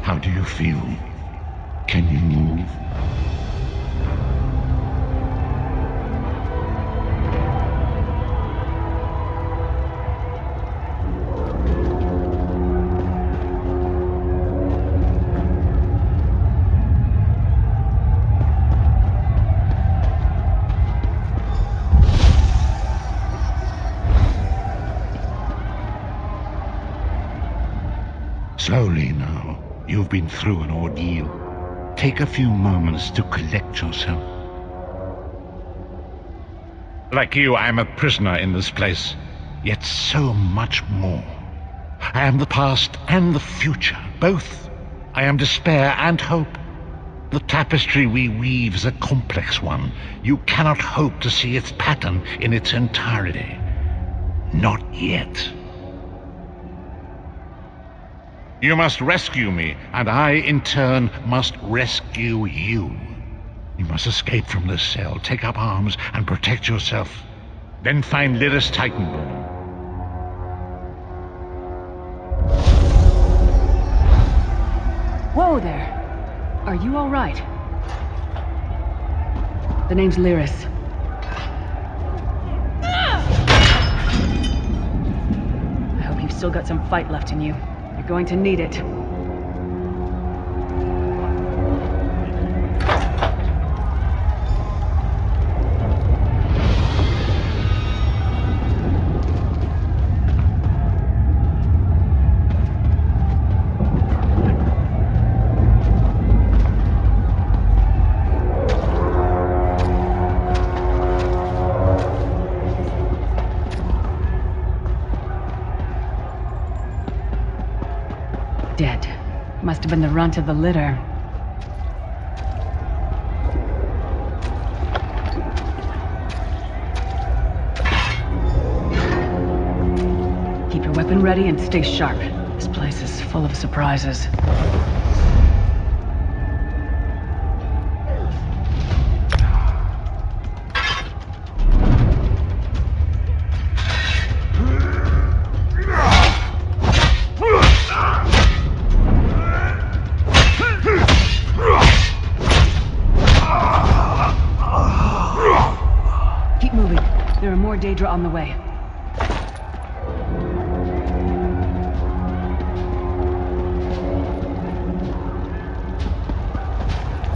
How do you feel? Can you move? Slowly now. You've been through an ordeal. Take a few moments to collect yourself. Like you, I am a prisoner in this place, yet so much more. I am the past and the future, both. I am despair and hope. The tapestry we weave is a complex one. You cannot hope to see its pattern in its entirety. Not yet. You must rescue me, and I, in turn, must rescue you. You must escape from this cell, take up arms, and protect yourself. Then find Lyris Titanborn. Whoa there! Are you all right? The name's Lyris. I hope you've still got some fight left in you. You're going to need it. Dead. Must have been the runt of the litter. Keep your weapon ready and stay sharp. This place is full of surprises. Daedra on the way.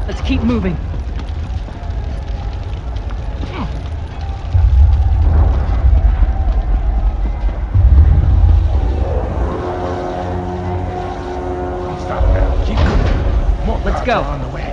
Let's keep moving. Stop now. Keep moving. More Let's go. On the way.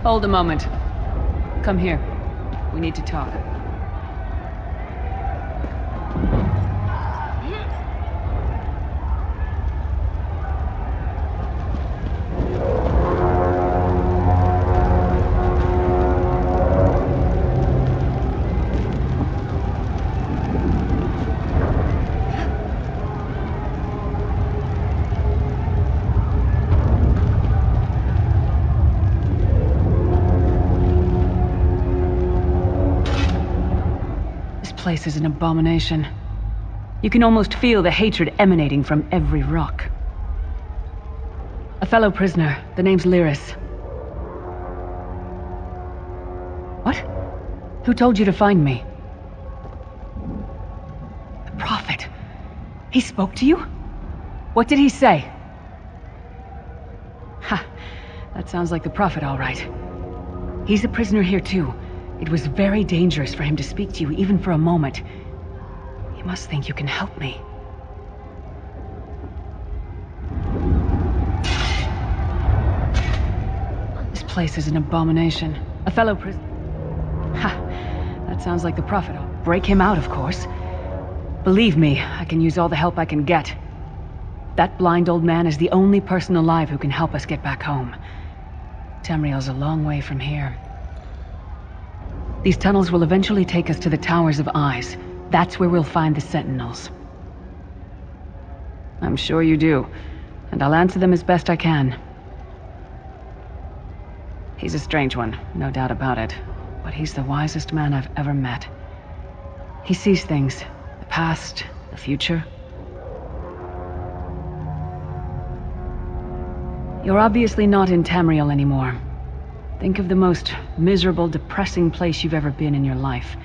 Hold a moment. Come here. We need to talk. This place is an abomination. You can almost feel the hatred emanating from every rock. A fellow prisoner. The name's Lyris. What? Who told you to find me? The Prophet. He spoke to you? What did he say? Ha! that sounds like the Prophet, all right. He's a prisoner here, too. It was very dangerous for him to speak to you, even for a moment. He must think you can help me. This place is an abomination. A fellow prisoner... Ha! That sounds like the Prophet. I'll break him out, of course. Believe me, I can use all the help I can get. That blind old man is the only person alive who can help us get back home. Tamriel's a long way from here. These tunnels will eventually take us to the Towers of Eyes. That's where we'll find the Sentinels. I'm sure you do, and I'll answer them as best I can. He's a strange one, no doubt about it, but he's the wisest man I've ever met. He sees things, the past, the future. You're obviously not in Tamriel anymore. Think of the most miserable, depressing place you've ever been in your life.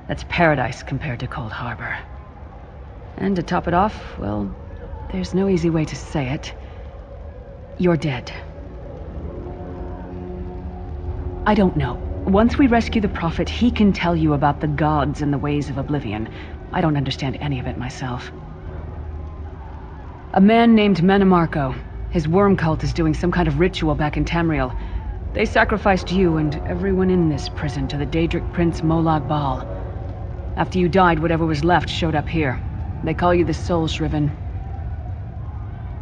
That's paradise compared to Cold Harbor. And to top it off, well, there's no easy way to say it. You're dead. I don't know. Once we rescue the Prophet, he can tell you about the gods and the ways of oblivion. I don't understand any of it myself. A man named Menamarco. His worm cult is doing some kind of ritual back in Tamriel. They sacrificed you and everyone in this prison to the Daedric Prince Molag Bal. After you died, whatever was left showed up here. They call you the Soul Shriven.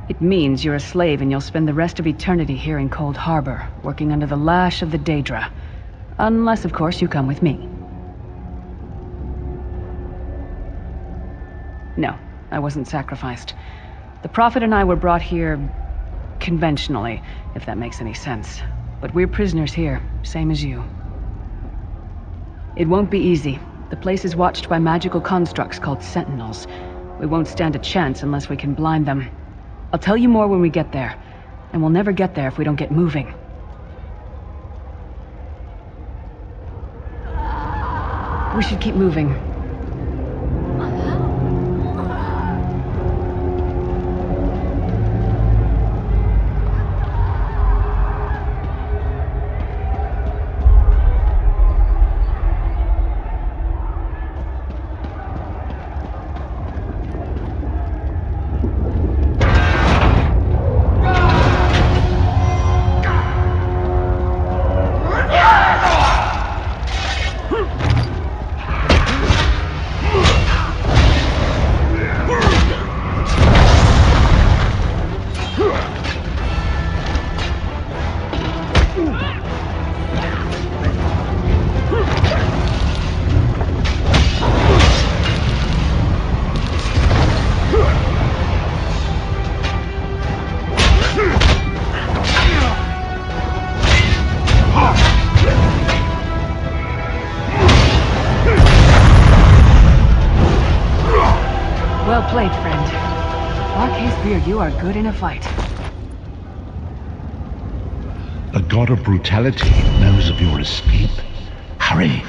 It means you're a slave and you'll spend the rest of eternity here in Cold Harbor, working under the lash of the Daedra. Unless, of course, you come with me. No, I wasn't sacrificed. The Prophet and I were brought here conventionally, if that makes any sense. But we're prisoners here, same as you. It won't be easy. The place is watched by magical constructs called Sentinels. We won't stand a chance unless we can blind them. I'll tell you more when we get there, and we'll never get there if we don't get moving. We should keep moving. Well played, friend. Arcane Spear, you are good in a fight. The god of brutality knows of your escape. Hurry!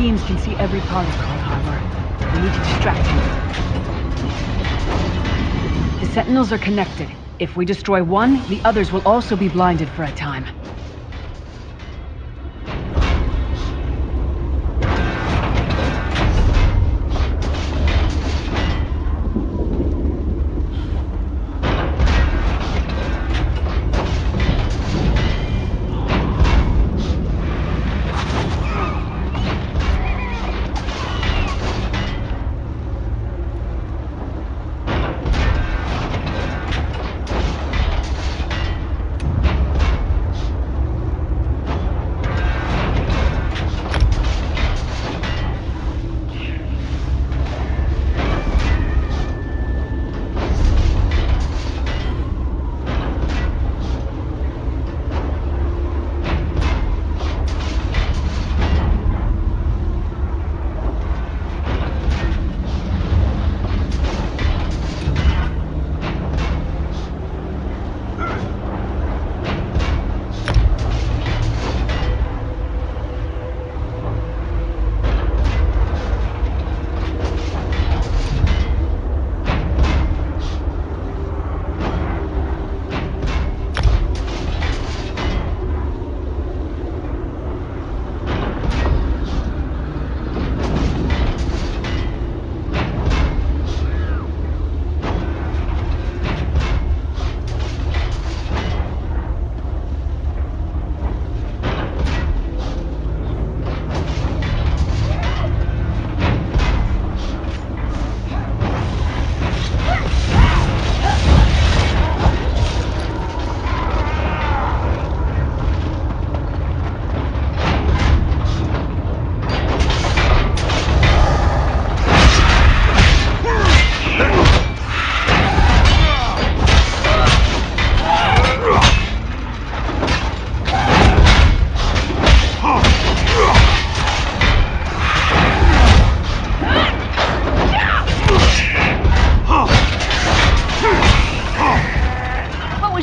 teams can see every part of Cold Harbor. We need to distract him. The Sentinels are connected. If we destroy one, the others will also be blinded for a time.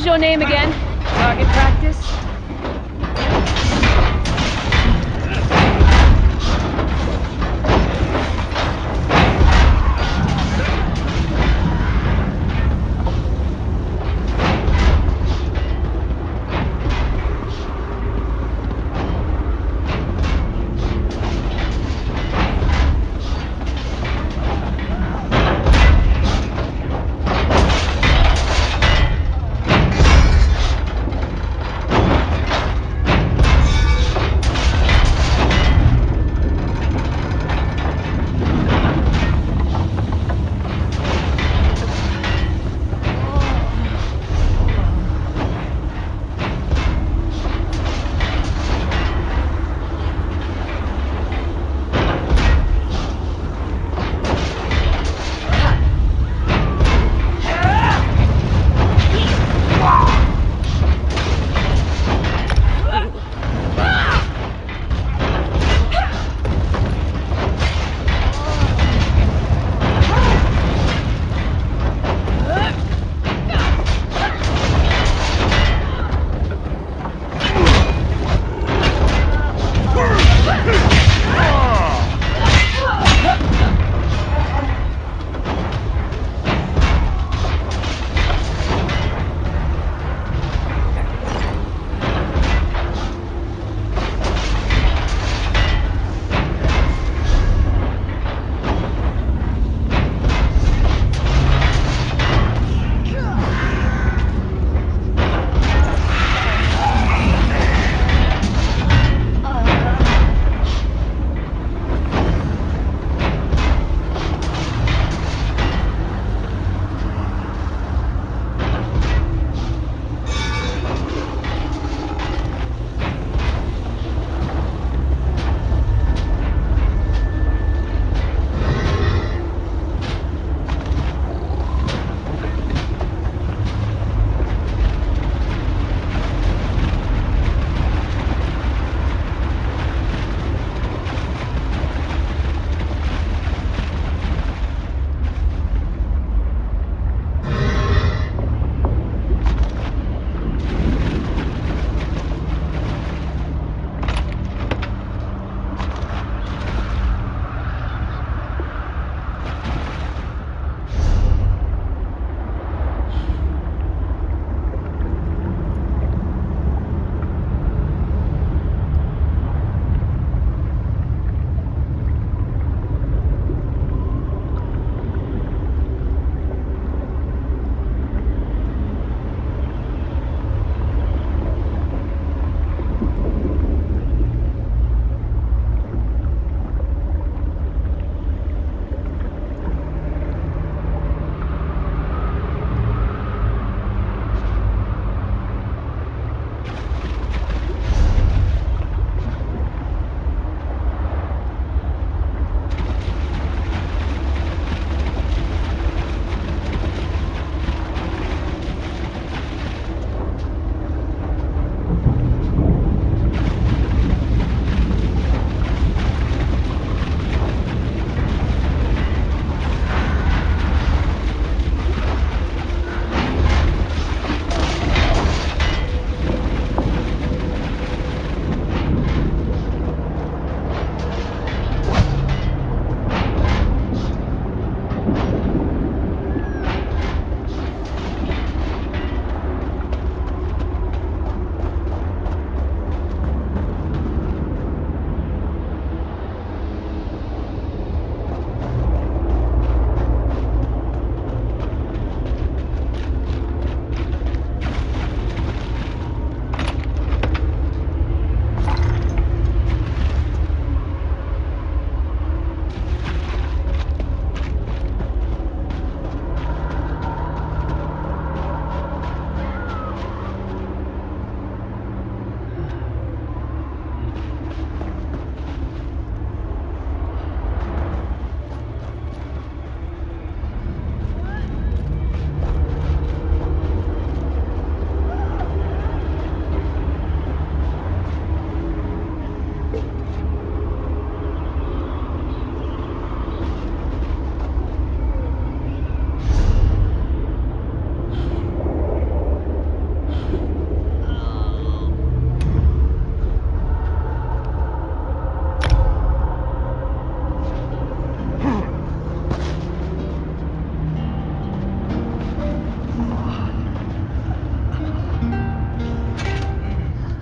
Your name again? Target practice?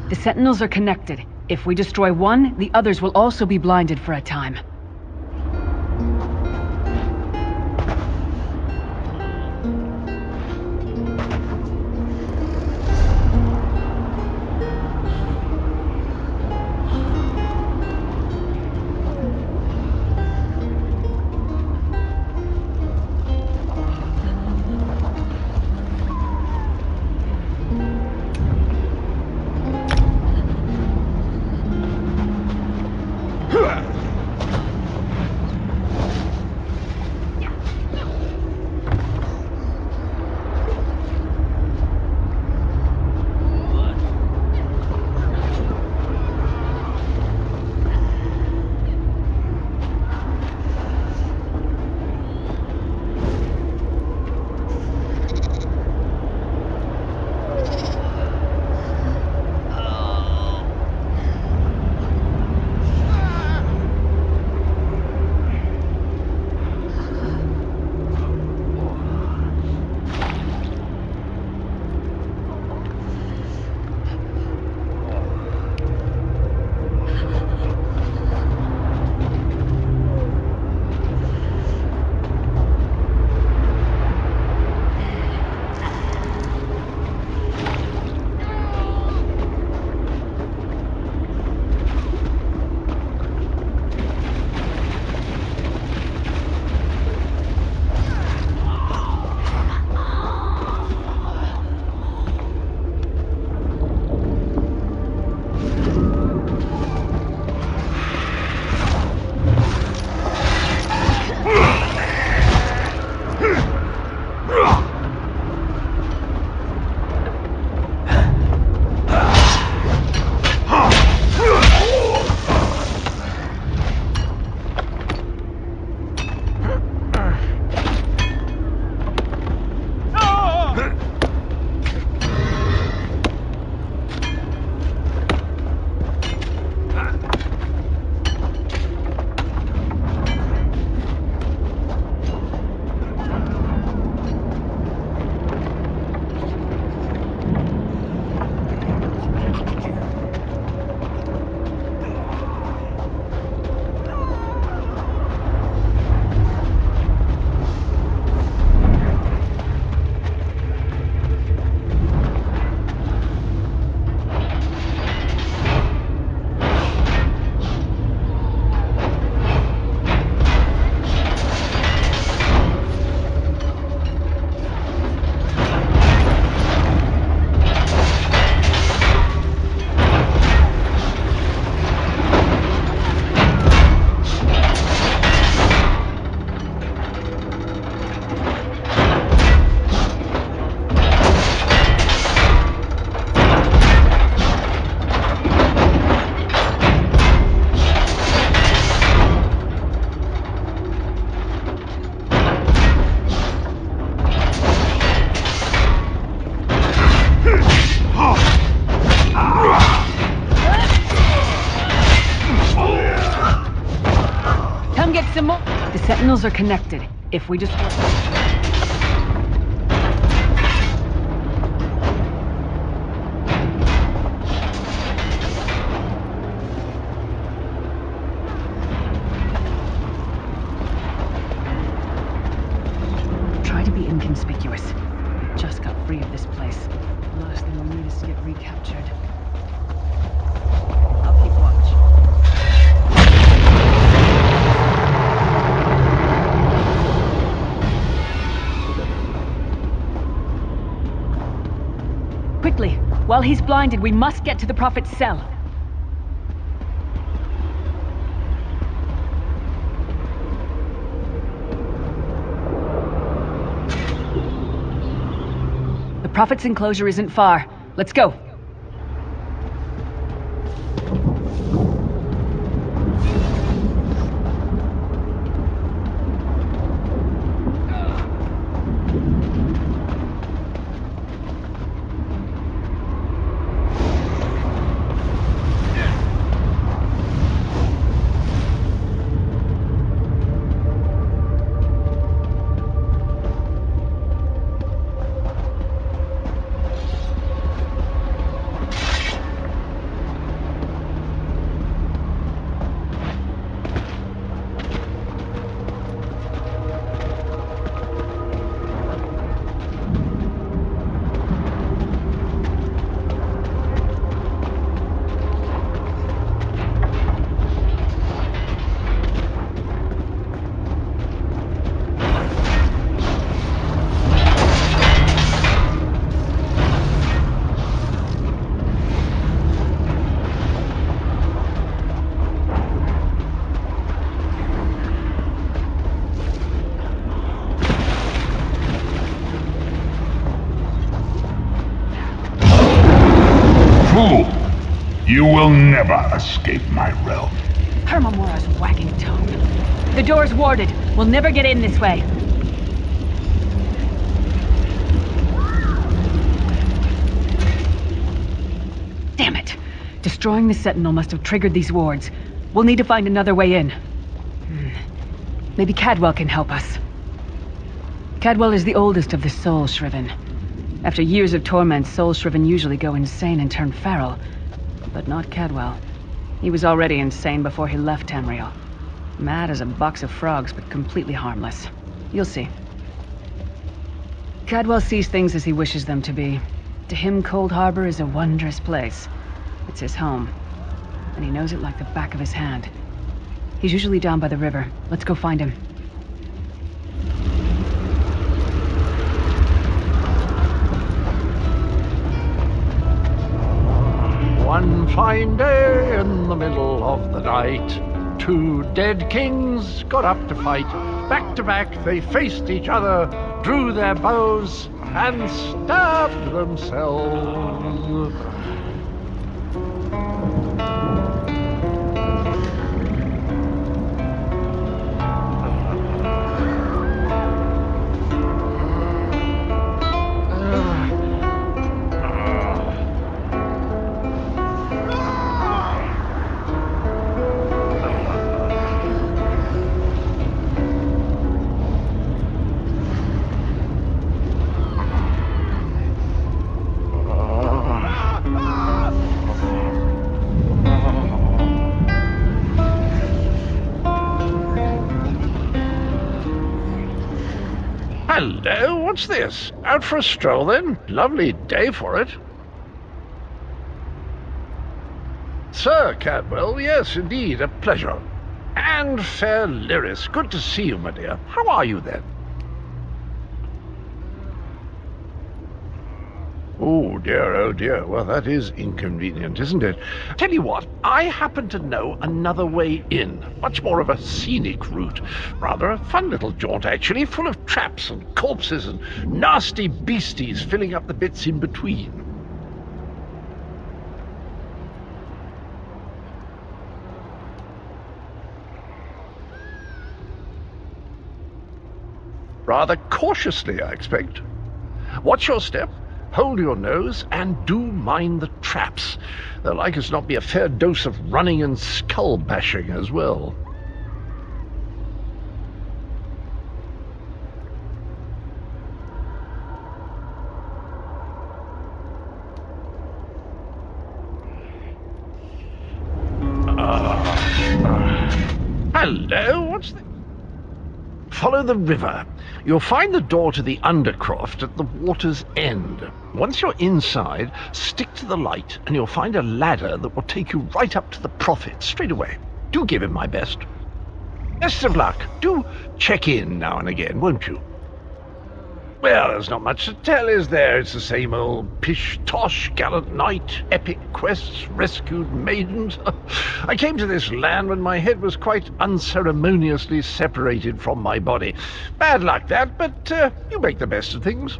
The Sentinels are connected. If we destroy one, the others will also be blinded for a time. The Sentinels are connected. If we destroy... Try to be inconspicuous. We just got free of this place. The last thing we need is to get recaptured. I'll keep watch. Quickly! While he's blinded, we must get to the Prophet's cell. The Prophet's enclosure isn't far. Let's go. You will never escape my realm. Hermamora's wagging tongue. The door's warded. We'll never get in this way. Damn it! Destroying the Sentinel must have triggered these wards. We'll need to find another way in. Maybe Cadwell can help us. Cadwell is the oldest of the Soul Shriven. After years of torment, Soul Shriven usually go insane and turn feral. But not Cadwell. He was already insane before he left Tamriel. Mad as a box of frogs, but completely harmless. You'll see. Cadwell sees things as he wishes them to be. To him, Cold Harbor is a wondrous place. It's his home. And he knows it like the back of his hand. He's usually down by the river. Let's go find him. One fine day in the middle of the night, two dead kings got up to fight. Back to back they faced each other, drew their bows, and stabbed themselves. Hello, what's this? Out for a stroll then? Lovely day for it. Sir Cadwell, yes, indeed, a pleasure. And fair Lyris, good to see you, my dear. How are you then? Oh dear, well that is inconvenient, isn't it? Tell you what, I happen to know another way in, much more of a scenic route. Rather a fun little jaunt actually, full of traps and corpses and nasty beasties filling up the bits in between. Rather cautiously, I expect. Watch your step. Hold your nose, and do mind the traps. There'll like as not be a fair dose of running and skull-bashing as well. Hello, what's the... Follow the river. You'll find the door to the Undercroft at the water's end. Once you're inside, stick to the light, and you'll find a ladder that will take you right up to the Prophet straight away. Do give him my best. Best of luck. Do check in now and again, won't you? Well, there's not much to tell, is there? It's the same old pish-tosh, gallant knight, epic quests, rescued maidens. I came to this land when my head was quite unceremoniously separated from my body. Bad luck, that, but you make the best of things.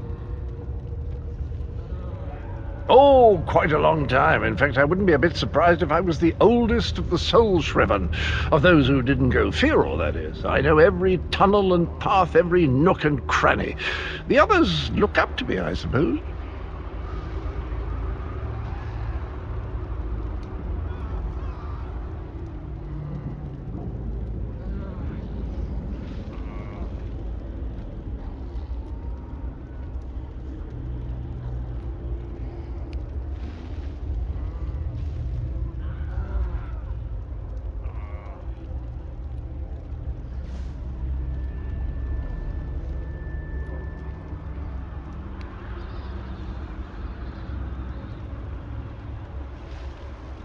Oh, quite a long time. In fact, I wouldn't be a bit surprised if I was the oldest of the Soul Shriven, of those who didn't go feral, that is. I know every tunnel and path, every nook and cranny. The others look up to me, I suppose.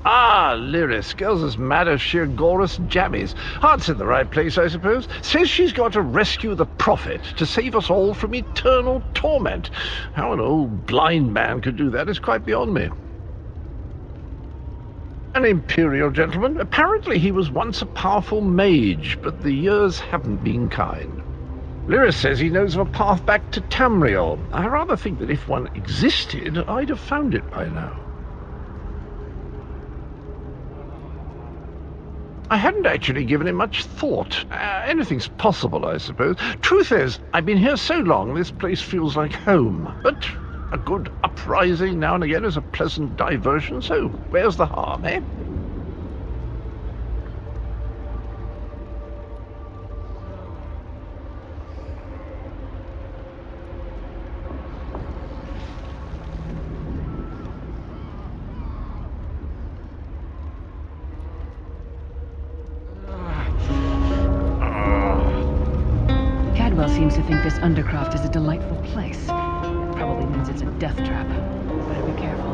Ah, Lyris, girl's as mad as sheer Gorus jammies. Heart's in the right place, I suppose. Says she's got to rescue the Prophet to save us all from eternal torment. How an old blind man could do that is quite beyond me. An Imperial gentleman. Apparently he was once a powerful mage, but the years haven't been kind. Lyris says he knows of a path back to Tamriel. I rather think that if one existed, I'd have found it by now. I hadn't actually given it much thought. Anything's possible, I suppose. Truth is, I've been here so long, this place feels like home. But a good uprising now and again is a pleasant diversion, so where's the harm, eh? Seems to think this undercroft is a delightful place. It probably means it's a death trap. Better be careful.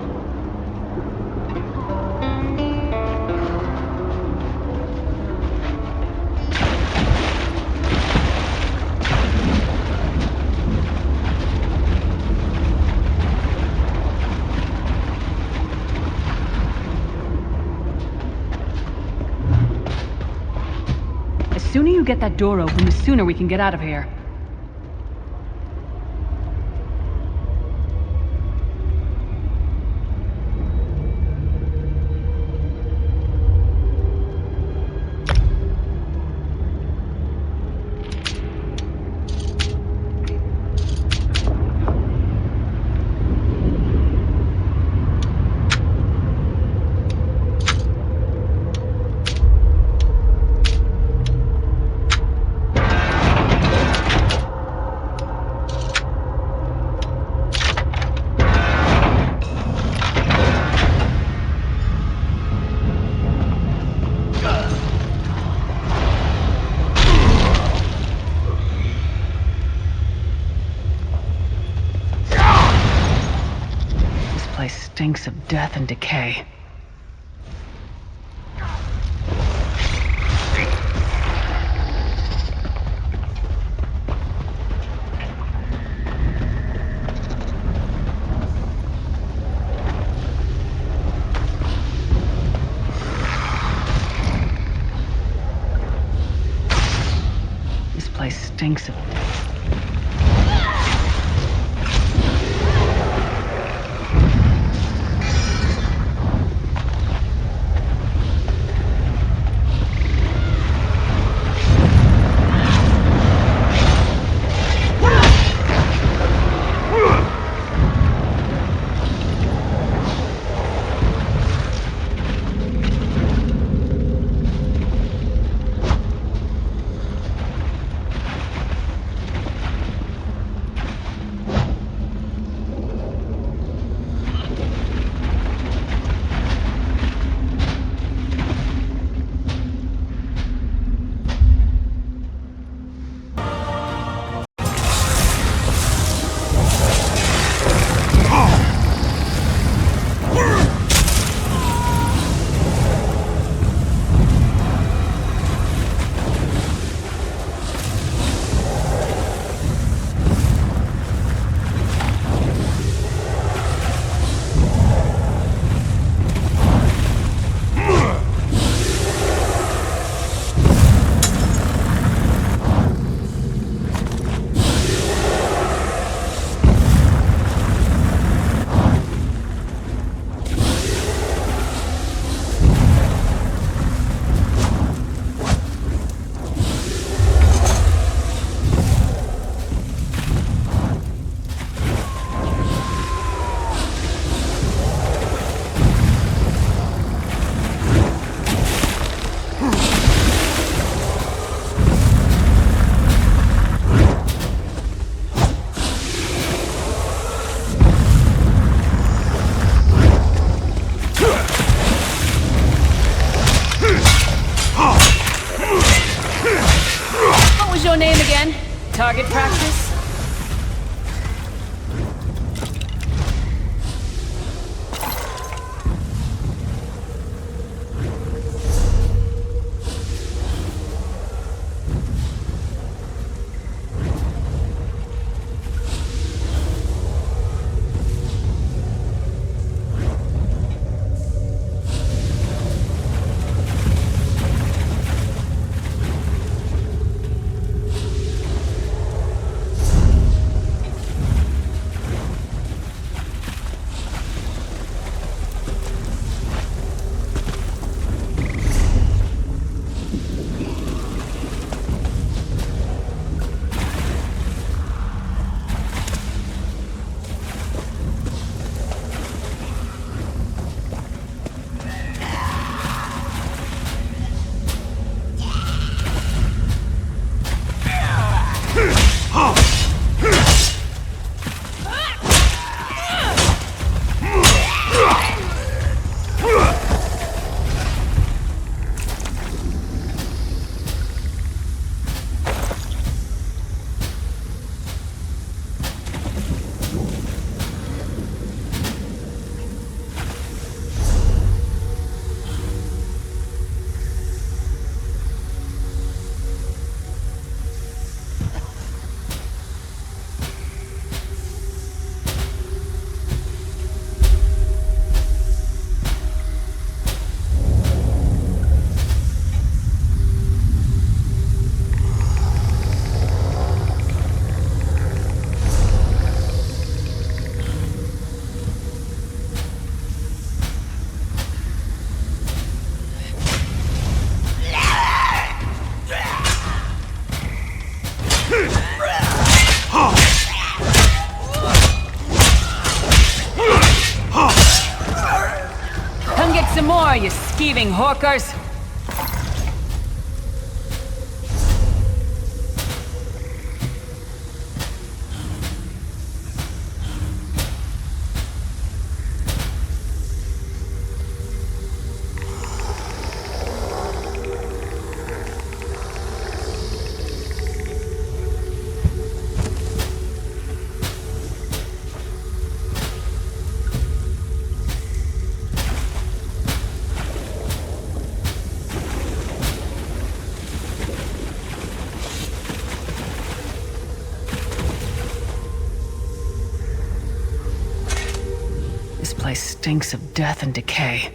The sooner you get that door open, the sooner we can get out of here. Stinks of death and decay. This place stinks of death. Target practice? Come get some more, you skeeving hawkers! This place stinks of death and decay.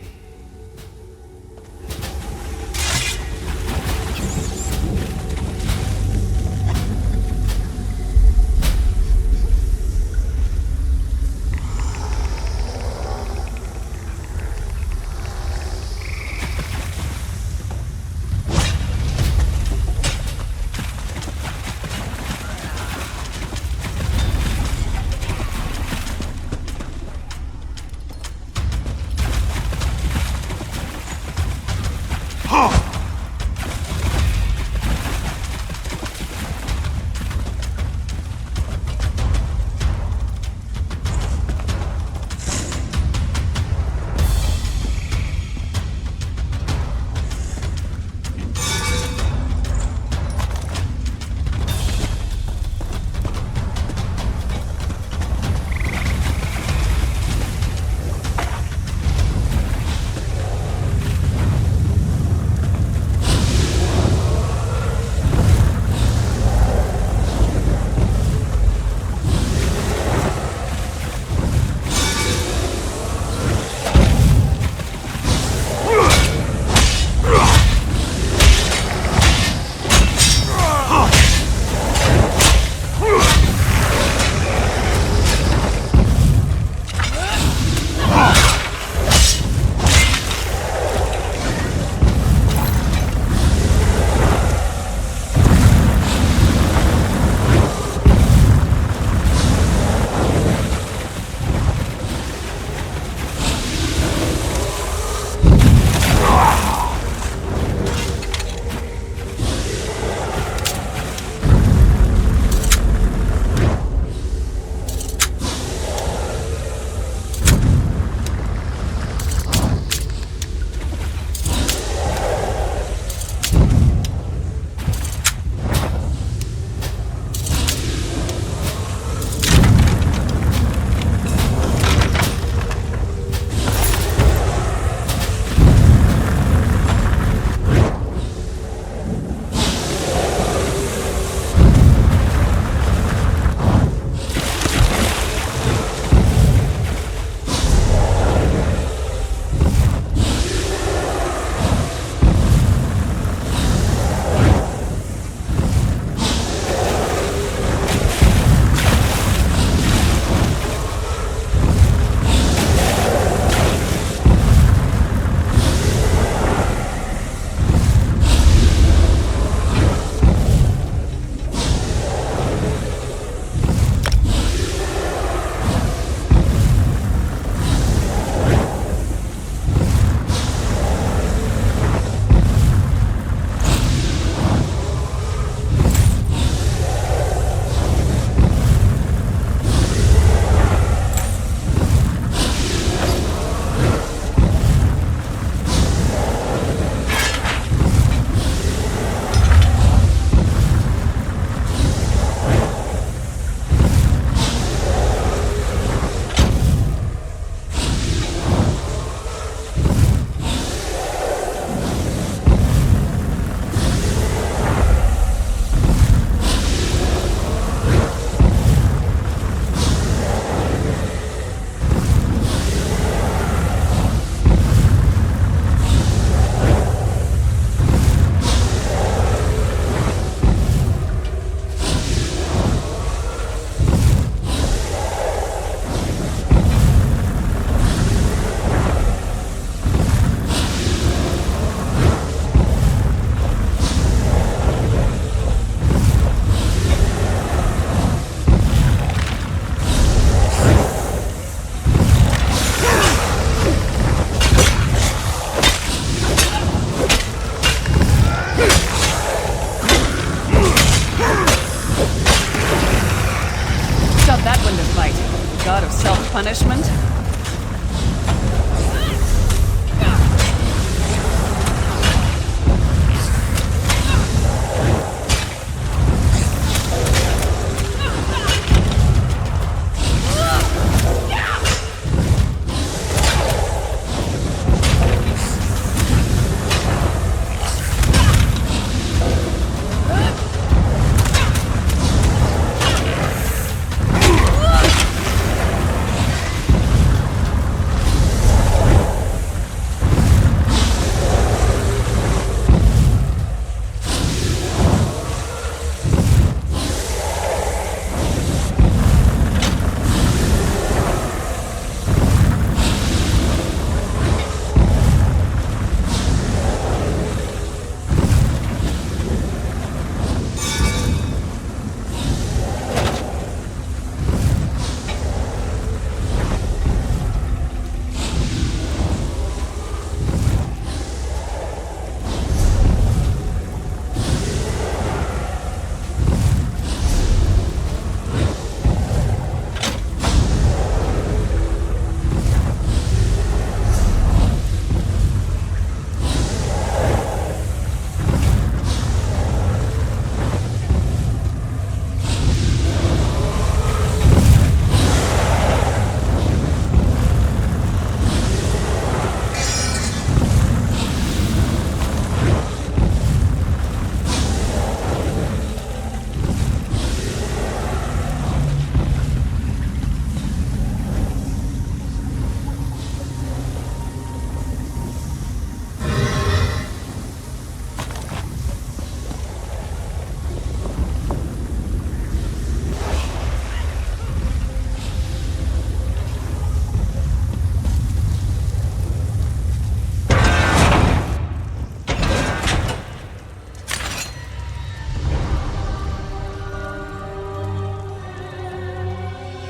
god of self-punishment?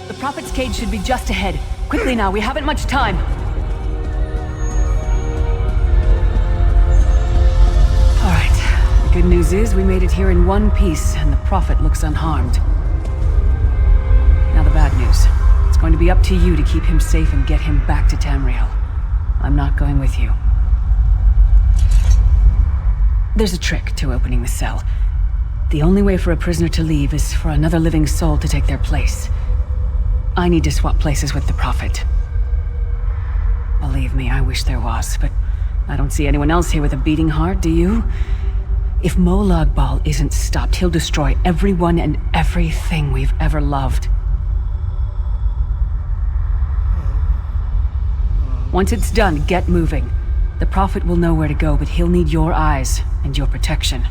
The Prophet's cage should be just ahead. Quickly now, we haven't much time. Alright. The good news is we made it here in one piece, and the Prophet looks unharmed. Now the bad news. It's going to be up to you to keep him safe and get him back to Tamriel. I'm not going with you. There's a trick to opening the cell. The only way for a prisoner to leave is for another living soul to take their place. I need to swap places with the Prophet. Believe me, I wish there was, but I don't see anyone else here with a beating heart, do you? If Molag Bal isn't stopped, he'll destroy everyone and everything we've ever loved. Once it's done, get moving. The Prophet will know where to go, but he'll need your eyes and your protection.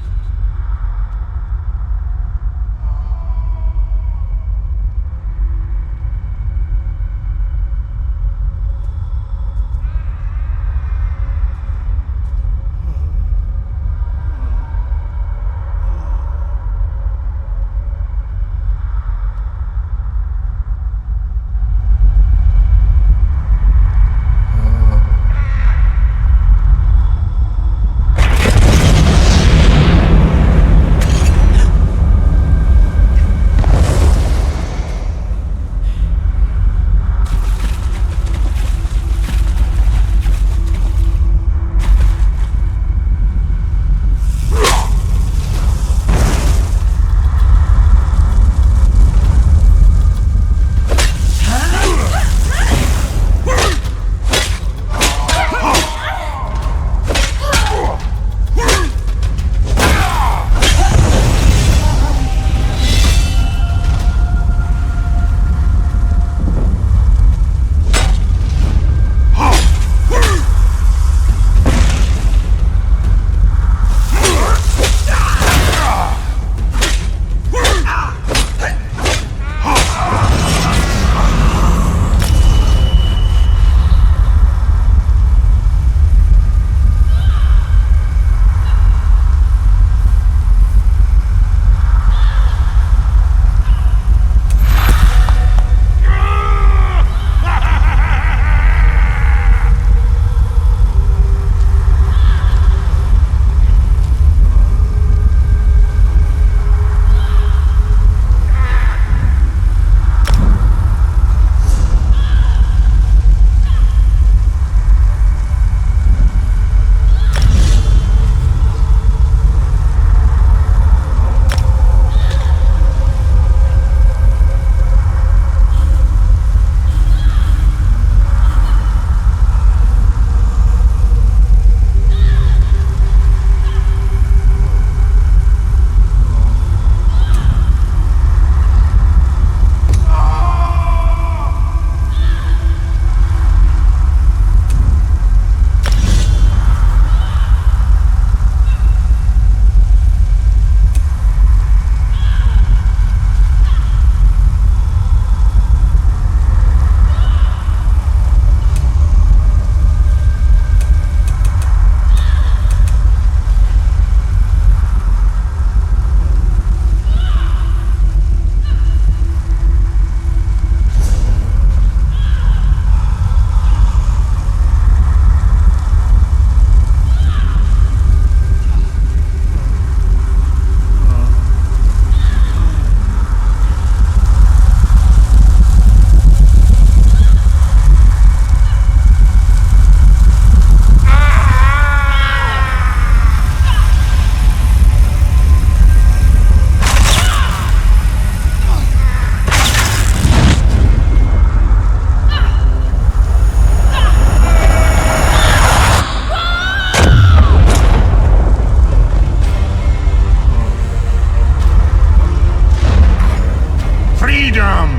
freedom!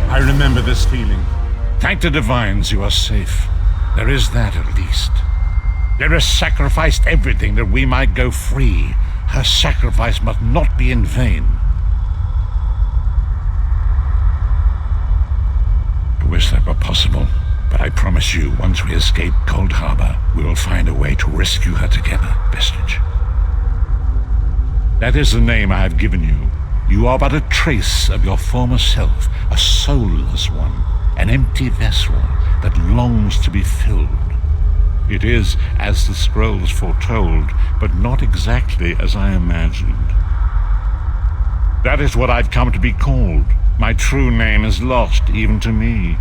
I remember this feeling. Thank the divines you are safe. There is that at least. Lyra sacrificed everything that we might go free. Her sacrifice must not be in vain. I wish that were possible, but I promise you, once we escape Cold Harbor, we will find a way to rescue her together, Vestige. That is the name I have given you. You are but a trace of your former self, a soulless one, an empty vessel that longs to be filled. It is as the scrolls foretold, but not exactly as I imagined. That is what I've come to be called. My true name is lost even to me.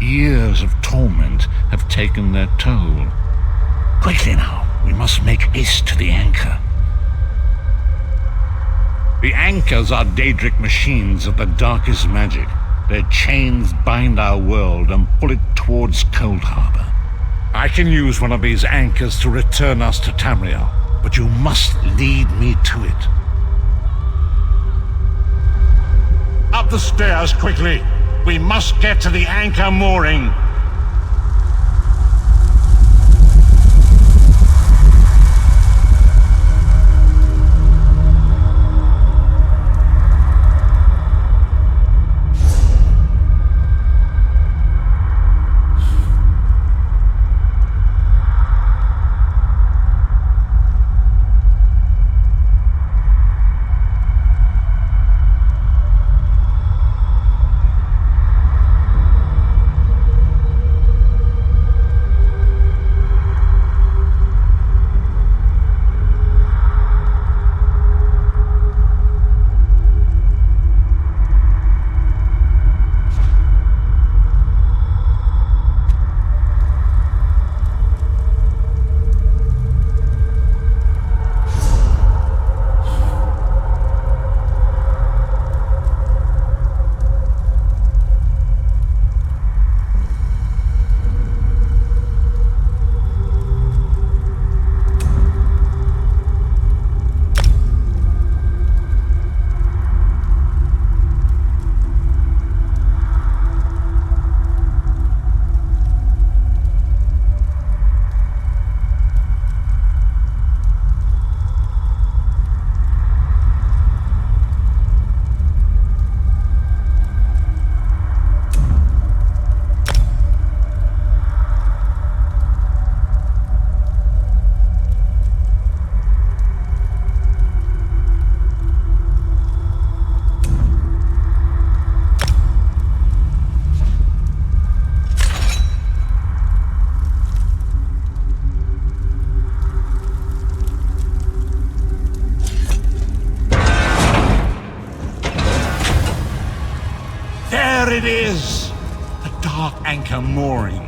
Years of torment have taken their toll. Quickly now, we must make haste to the anchor. The anchors are Daedric machines of the darkest magic. Their chains bind our world and pull it towards Cold Harbor. I can use one of these anchors to return us to Tamriel, but you must lead me to it. Up the stairs, quickly! We must get to the anchor mooring! There it is! The dark anchor mooring.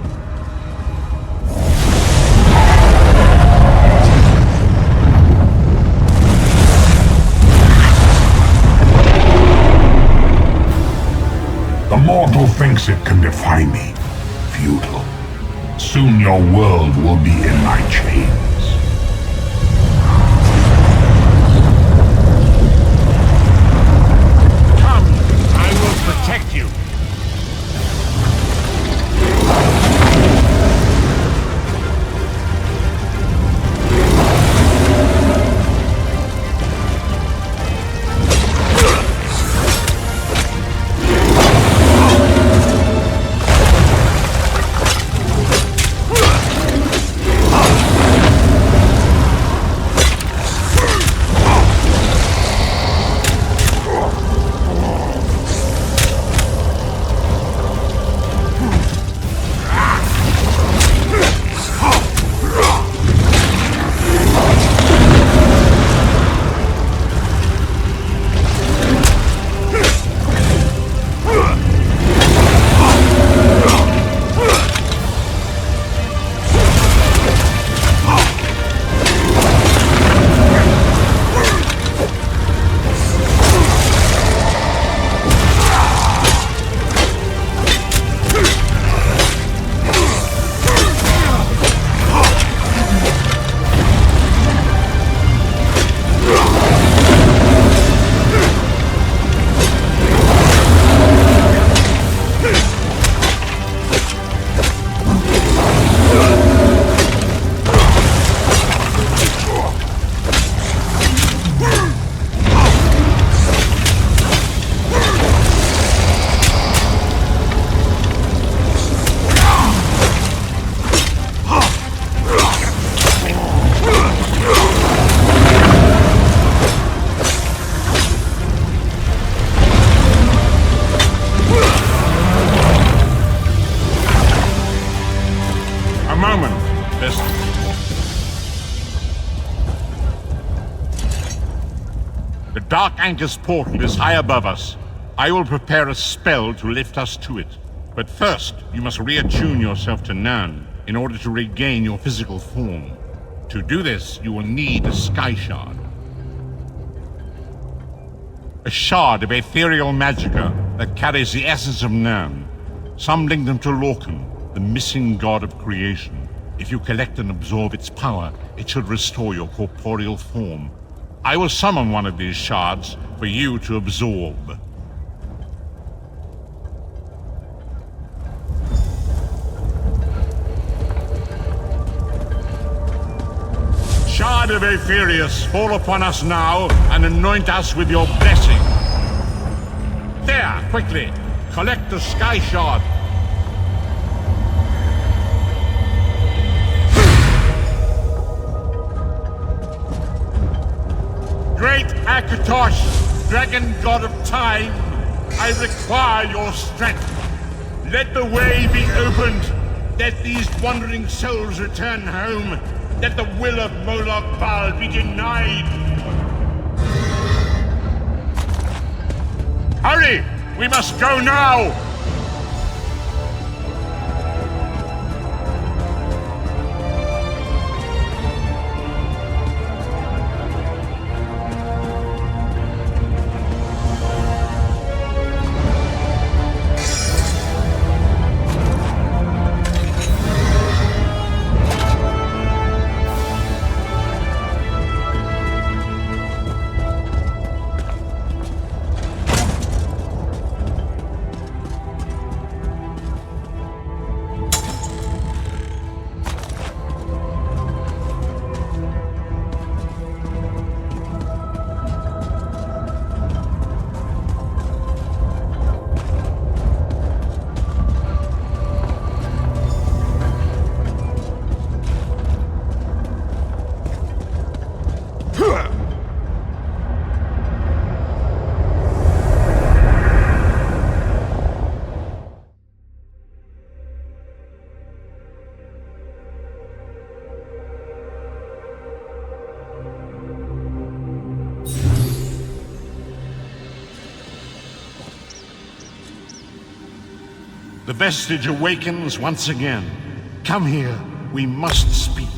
The mortal thinks it can defy me. Futile. Soon your world will be in my chains. Come, I will protect you. Anchor's portal is high above us. I will prepare a spell to lift us to it. But first, you must reattune yourself to Nern in order to regain your physical form. To do this, you will need a Sky Shard. A shard of ethereal magicka that carries the essence of Nern. Some link them to Lorcan, the missing god of creation. If you collect and absorb its power, it should restore your corporeal form. I will summon one of these shards for you to absorb. Shard of Aetherius, fall upon us now and anoint us with your blessing. There, quickly, collect the Sky Shard. Great Akatosh, dragon god of time, I require your strength. Let the way be opened. Let these wandering souls return home. Let the will of Moloch Baal be denied. Hurry! We must go now! The vestige awakens once again. Come here, we must speak.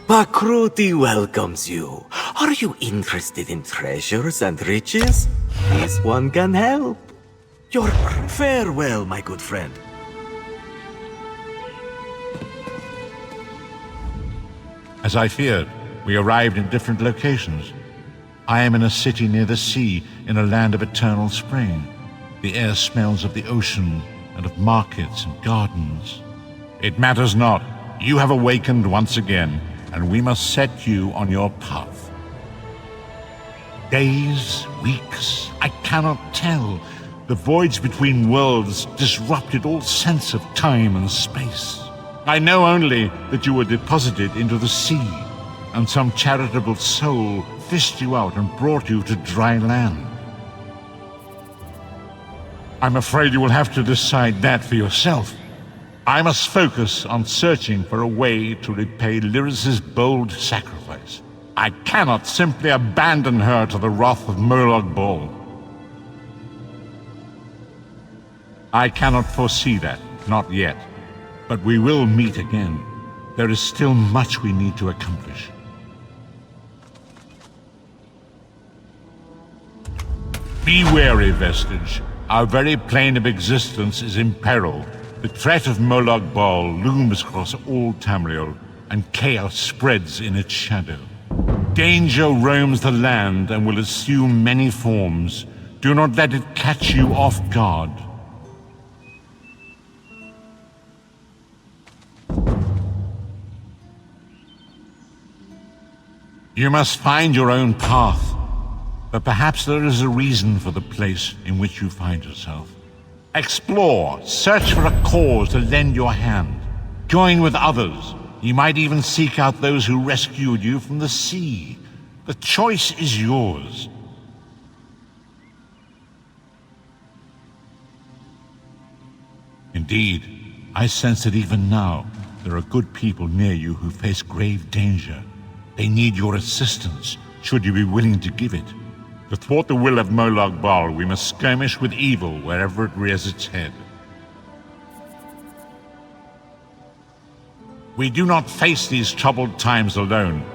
Bakruti welcomes you. Are you interested in treasures and riches? This one can help. Your farewell, my good friend. As I feared, we arrived in different locations. I am in a city near the sea, in a land of eternal spring. The air smells of the ocean and of markets and gardens. It matters not. You have awakened once again, and we must set you on your path. Days, weeks, I cannot tell. The voids between worlds disrupted all sense of time and space. I know only that you were deposited into the sea, and some charitable soul fished you out and brought you to dry land. I'm afraid you will have to decide that for yourself. I must focus on searching for a way to repay Lyris's bold sacrifice. I cannot simply abandon her to the wrath of Molag Bal. I cannot foresee that, not yet. But we will meet again. There is still much we need to accomplish. Be wary, Vestige. Our very plane of existence is in peril. The threat of Molag Bal looms across all Tamriel, and chaos spreads in its shadow. Danger roams the land and will assume many forms. Do not let it catch you off guard. You must find your own path, but perhaps there is a reason for the place in which you find yourself. Explore, search for a cause to lend your hand. Join with others. You might even seek out those who rescued you from the sea. The choice is yours. Indeed, I sense that even now, there are good people near you who face grave danger. They need your assistance, should you be willing to give it. To thwart the will of Molag Bal, we must skirmish with evil wherever it rears its head. We do not face these troubled times alone.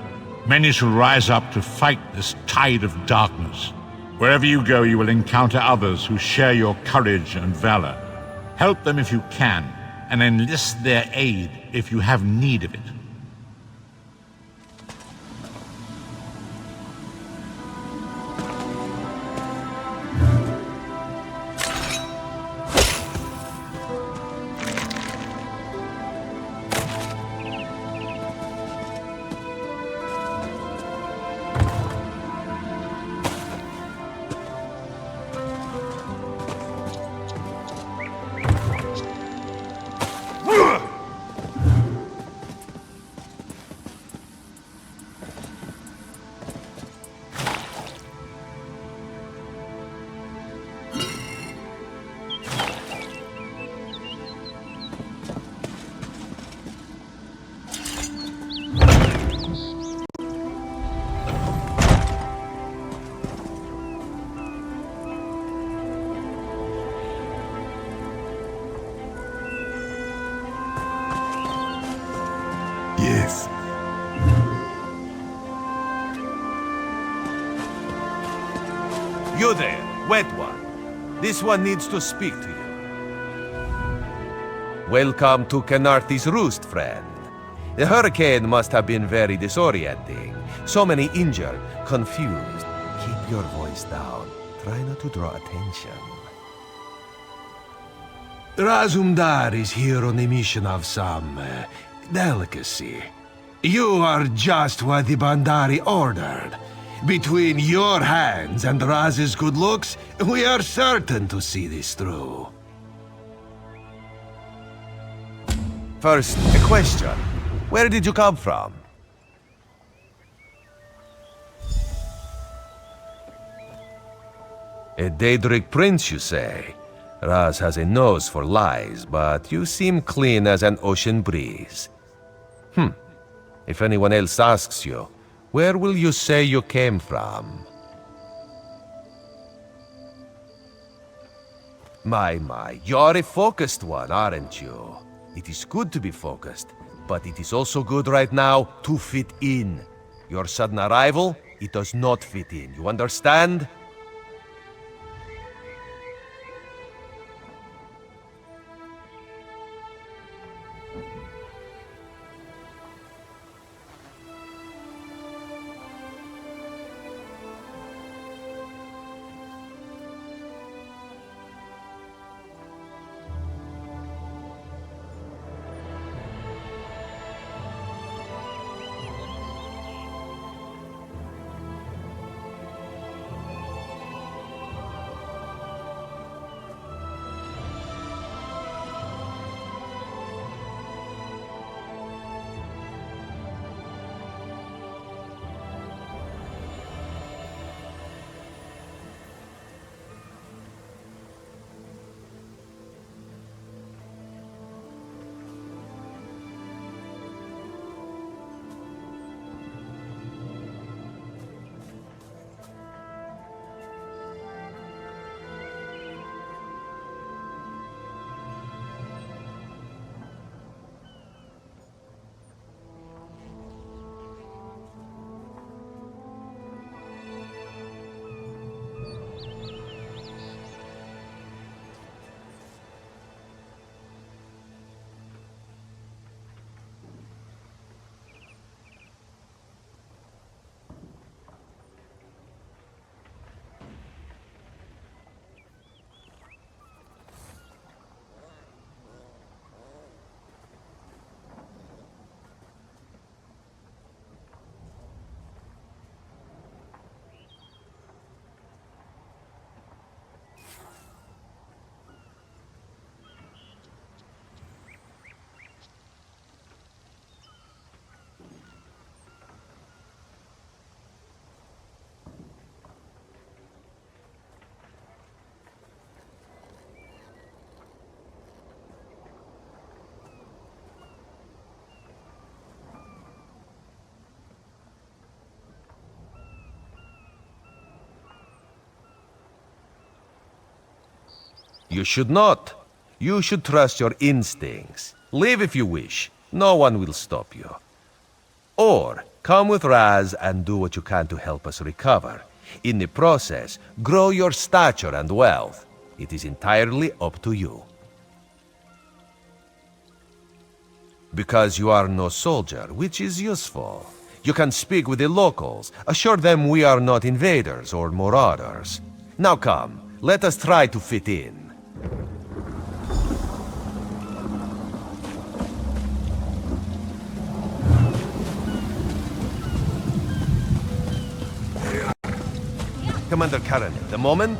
Many shall rise up to fight this tide of darkness. Wherever you go, you will encounter others who share your courage and valor. Help them if you can, and enlist their aid if you have need of it. Yes. You there, wet one. This one needs to speak to you. Welcome to Kenarthi's Roost, friend. The hurricane must have been very disorienting. So many injured, confused. Keep your voice down. Try not to draw attention. Razumdar is here on a mission of some delicacy. You are just what the Bandari ordered. Between your hands and Raz's good looks, we are certain to see this through. First, a question. Where did you come from? A Daedric prince, you say? Raz has a nose for lies, but you seem clean as an ocean breeze. If anyone else asks you, where will you say you came from? My, you're a focused one, aren't you? It is good to be focused, but it is also good right now to fit in. Your sudden arrival, it does not fit in, you understand? You should not. You should trust your instincts. Leave if you wish. No one will stop you. Or come with Raz and do what you can to help us recover. In the process, grow your stature and wealth. It is entirely up to you. Because you are no soldier, which is useful. You can speak with the locals, assure them we are not invaders or marauders. Now come, let us try to fit in. Commander Karen, the moment?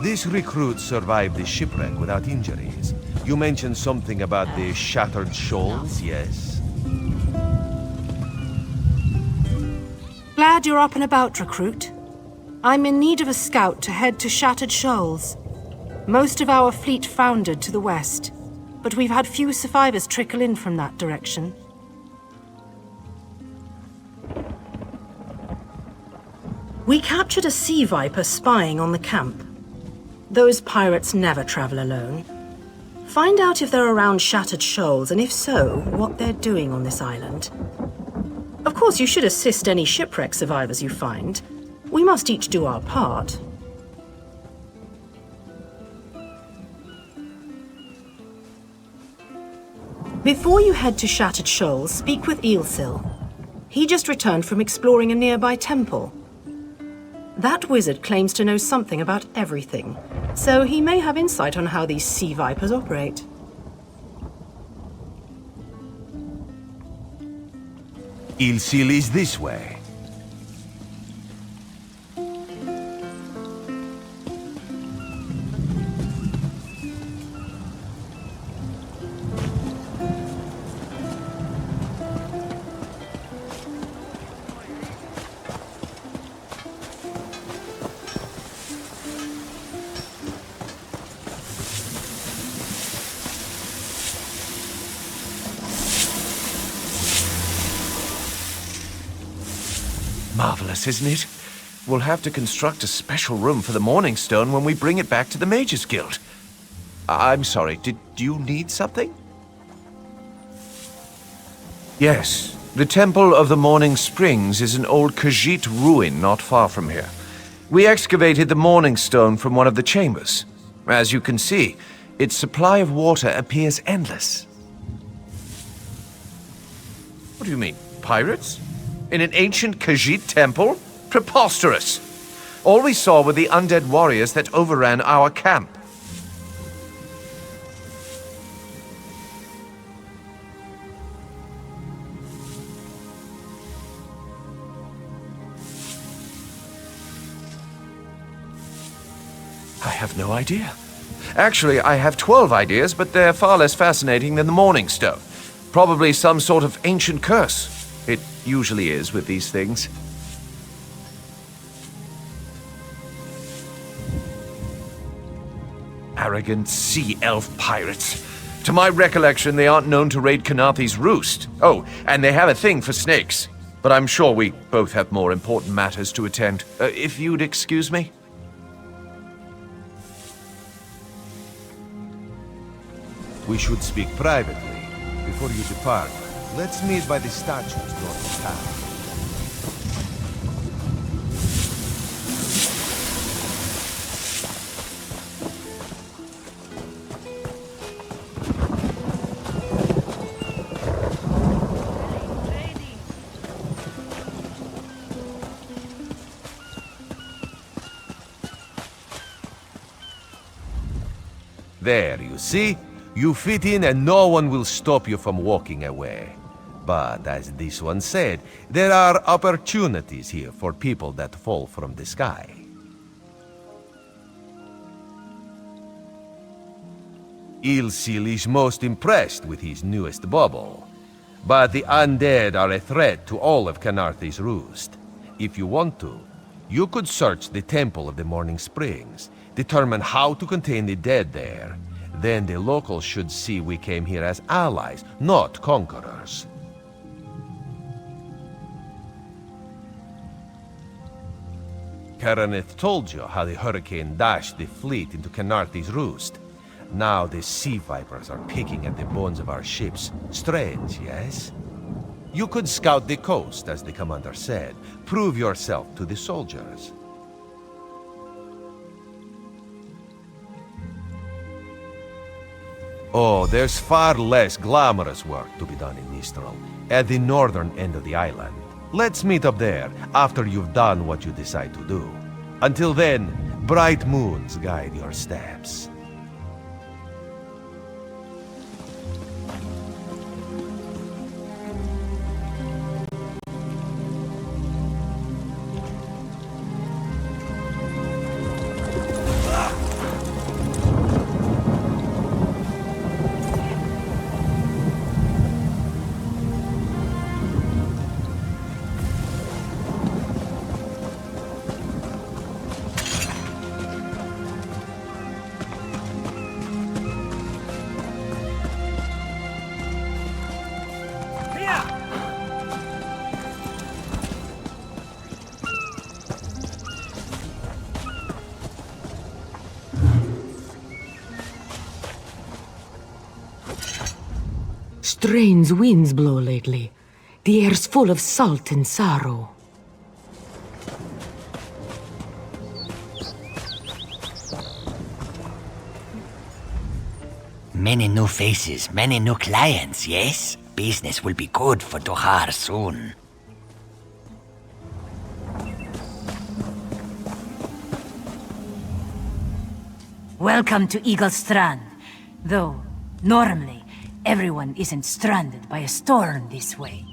This recruit survived the shipwreck without injuries. You mentioned something about the shattered shoals, yes? Glad you're up and about, recruit. I'm in need of a scout to head to Shattered Shoals. Most of our fleet foundered to the west, but we've had few survivors trickle in from that direction. We captured a sea viper spying on the camp. Those pirates never travel alone. Find out if they're around Shattered Shoals, and if so, what they're doing on this island. Of course, you should assist any shipwreck survivors you find. We must each do our part. Before you head to Shattered Shoals, speak with Eelsil. He just returned from exploring a nearby temple. That wizard claims to know something about everything, so he may have insight on how these sea vipers operate. Eelsil is this way. Marvelous, isn't it? We'll have to construct a special room for the Morning Stone when we bring it back to the Mages Guild. I'm sorry, did you need something? Yes, the Temple of the Morning Springs is an old Khajiit ruin not far from here. We excavated the Morning Stone from one of the chambers. As you can see, its supply of water appears endless. What do you mean, pirates? In an ancient Khajiit temple? Preposterous! All we saw were the undead warriors that overran our camp. I have no idea. Actually, I have 12 ideas, but they're far less fascinating than the Morning Stone. Probably some sort of ancient curse. It usually is with these things. Arrogant sea elf pirates. To my recollection, they aren't known to raid Khanathi's roost. Oh, and they have a thing for snakes. But I'm sure we both have more important matters to attend. If you'd excuse me? We should speak privately. Before you depart, let's meet by the statues north of town. There, you see? You fit in and no one will stop you from walking away. But as this one said, there are opportunities here for people that fall from the sky. Eelsil is most impressed with his newest bauble. But the undead are a threat to all of Khanathi's roost. If you want to, you could search the Temple of the Morning Springs, determine how to contain the dead there. Then the locals should see we came here as allies, not conquerors. Karaneth told you how the hurricane dashed the fleet into Khanathi's roost. Now the sea vipers are picking at the bones of our ships. Strange, yes? You could scout the coast, as the commander said. Prove yourself to the soldiers. Oh, there's far less glamorous work to be done in Mistral, at the northern end of the island. Let's meet up there, after you've done what you decide to do. Until then, bright moons guide your steps. Strange winds blow lately. The air's full of salt and sorrow. Many new faces, many new clients, yes? Business will be good for Dohar soon. Welcome to Eagle Strand. Though, normally, everyone isn't stranded by a storm this way.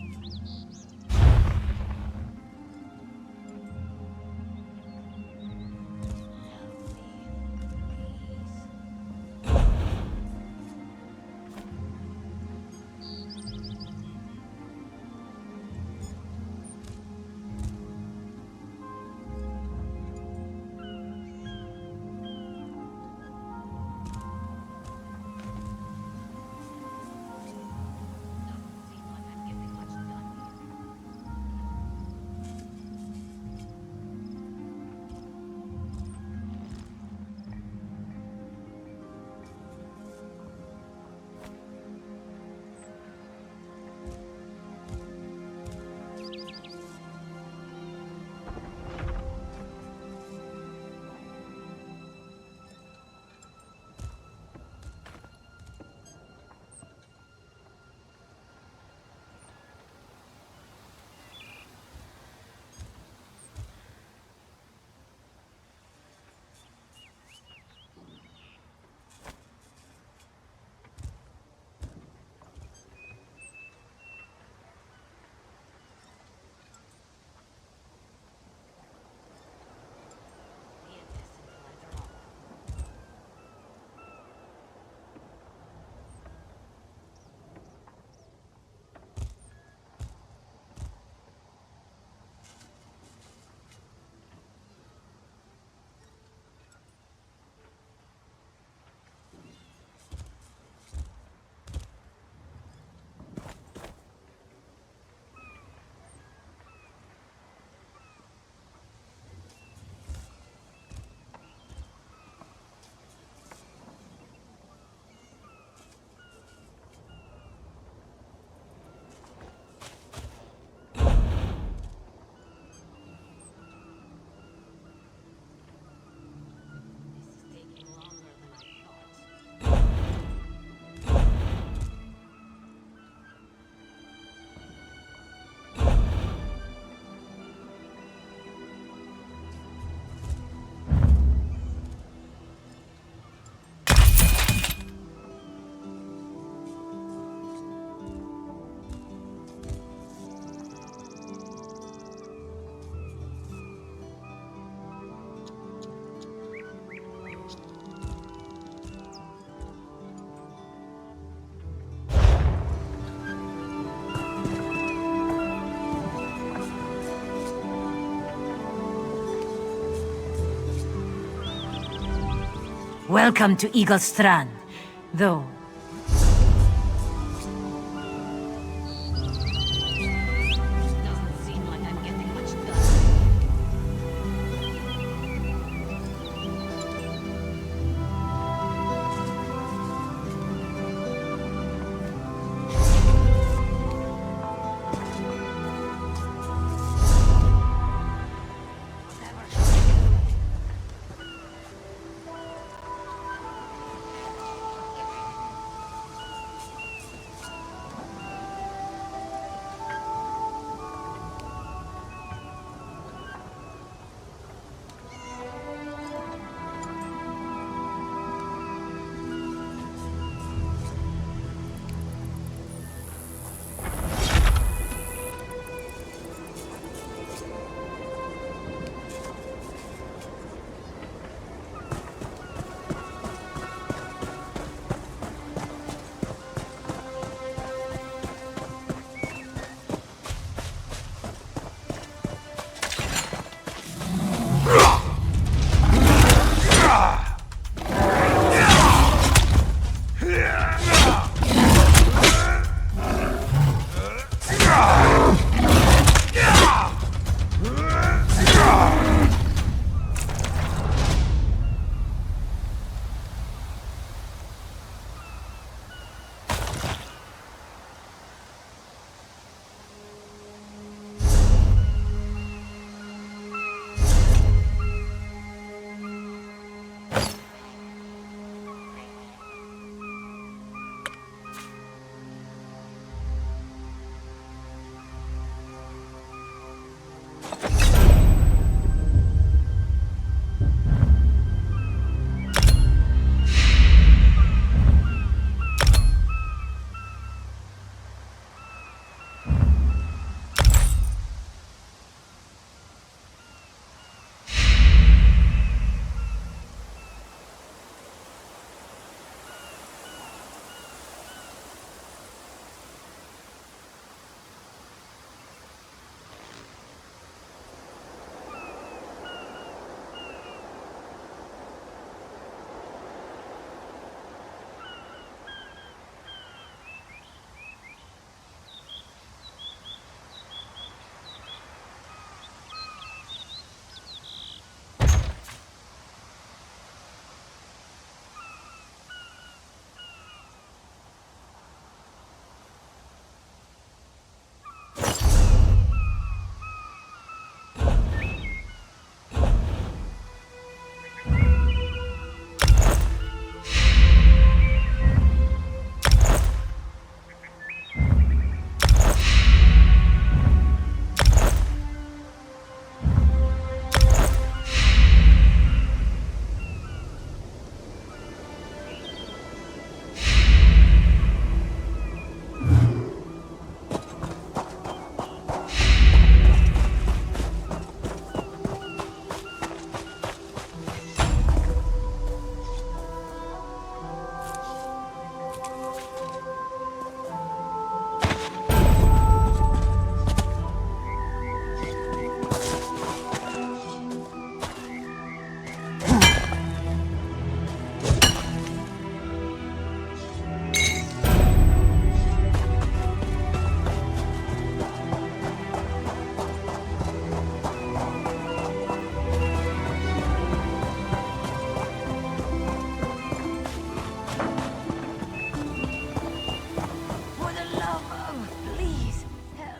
Welcome to Eagle Strand. Though,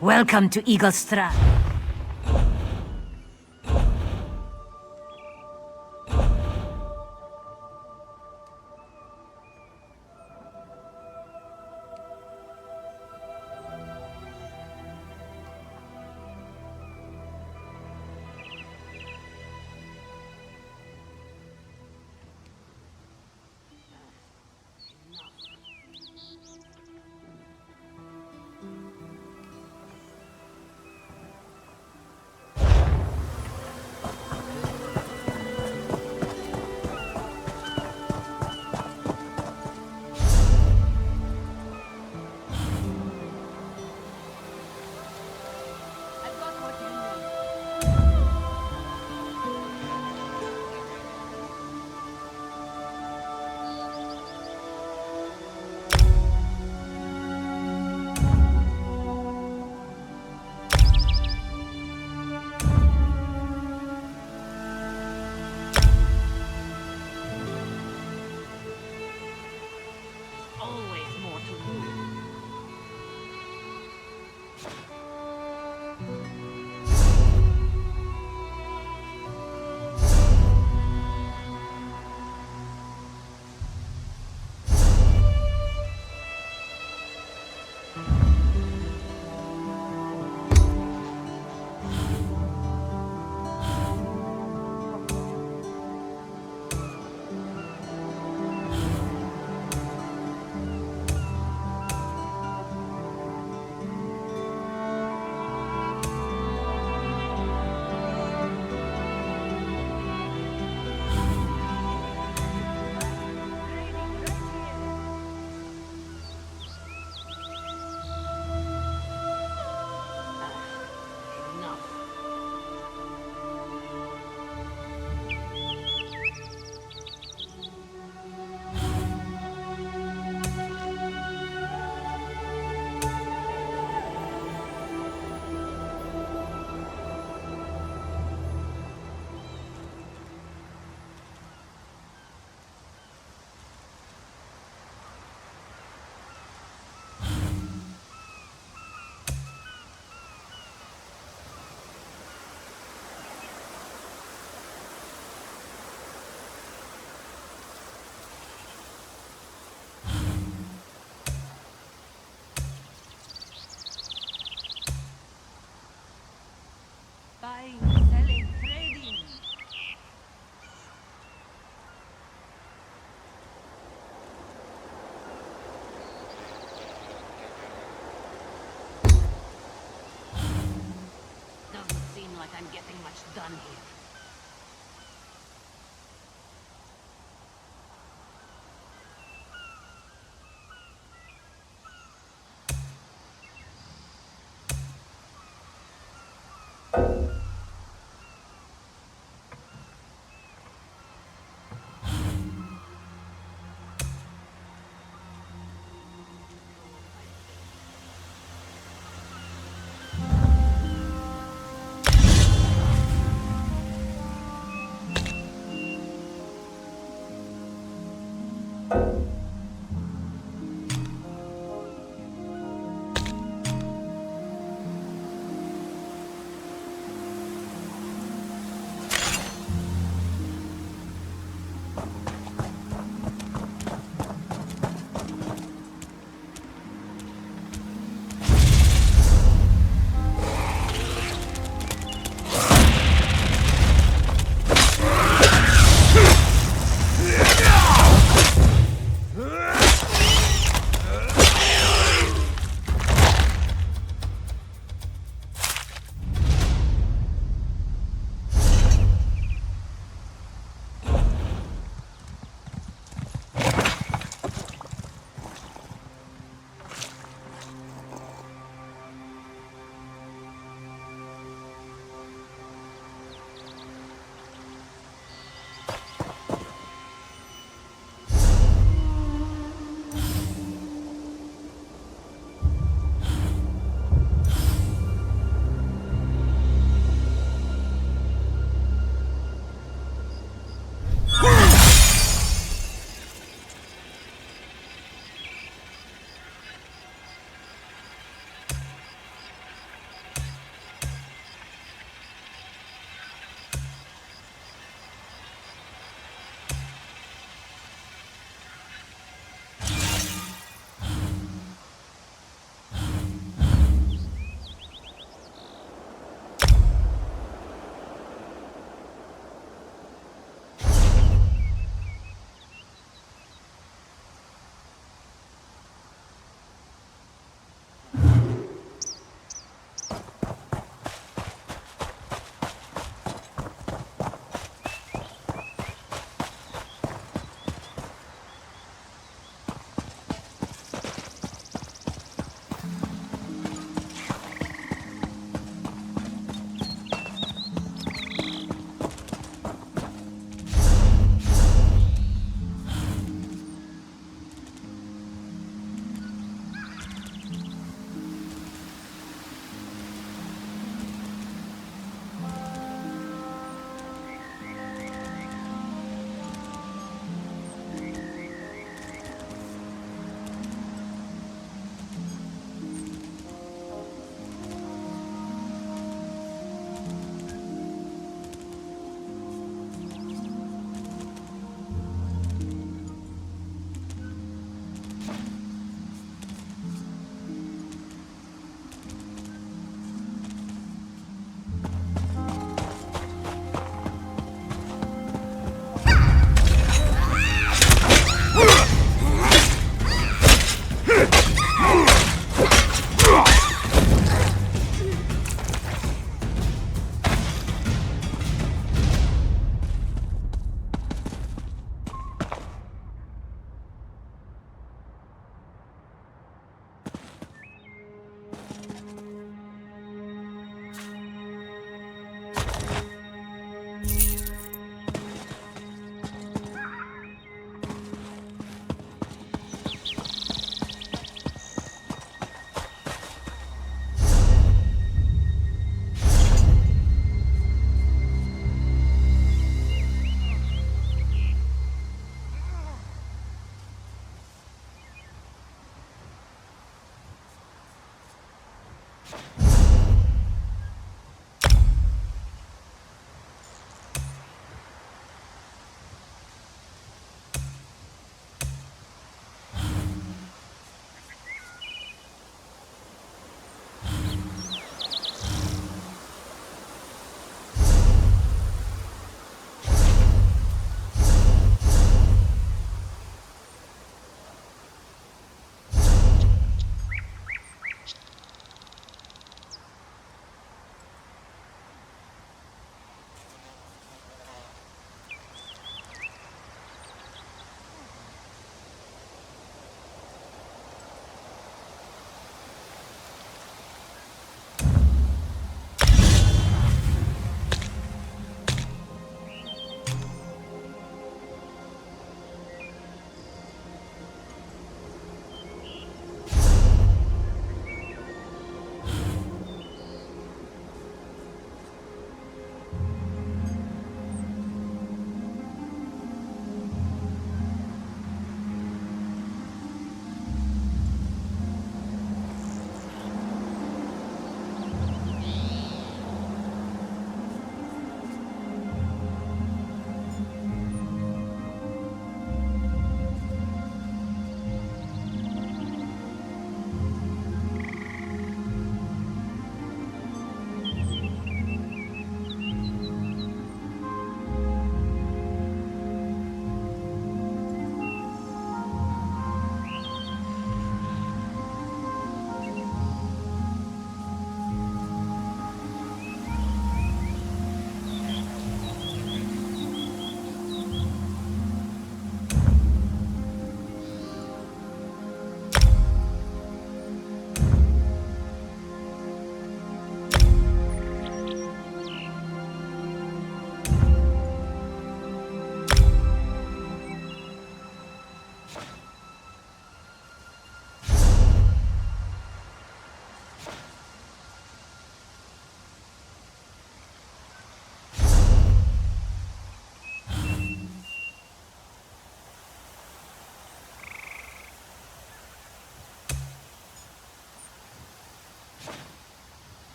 Welcome to Eagle Strand. Buying, selling, trading. Doesn't seem like I'm getting much done here.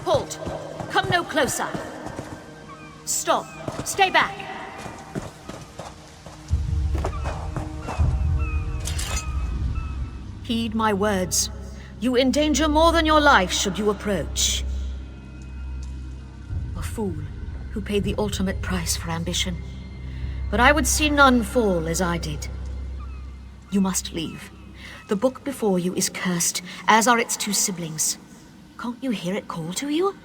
Halt! Come no closer! Stop! Stay back! Heed my words. You endanger more than your life should you approach. A fool who paid the ultimate price for ambition. But I would see none fall as I did. You must leave. The book before you is cursed, as are its two siblings. Can't you hear it call to you?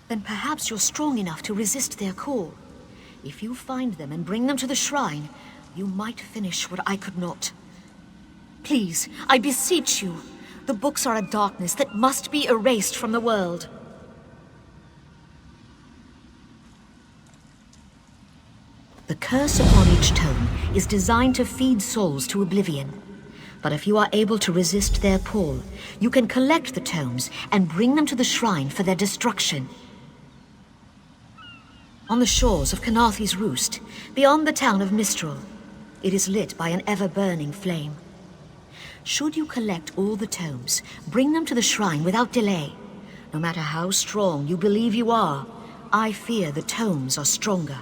Then perhaps you're strong enough to resist their call. If you find them and bring them to the shrine, you might finish what I could not. Please, I beseech you. The books are a darkness that must be erased from the world. The curse upon each tome is designed to feed souls to oblivion. But if you are able to resist their pull, you can collect the tomes and bring them to the shrine for their destruction. On the shores of Kanathi's Roost, beyond the town of Mistral, it is lit by an ever-burning flame. Should you collect all the tomes, bring them to the shrine without delay. No matter how strong you believe you are, I fear the tomes are stronger.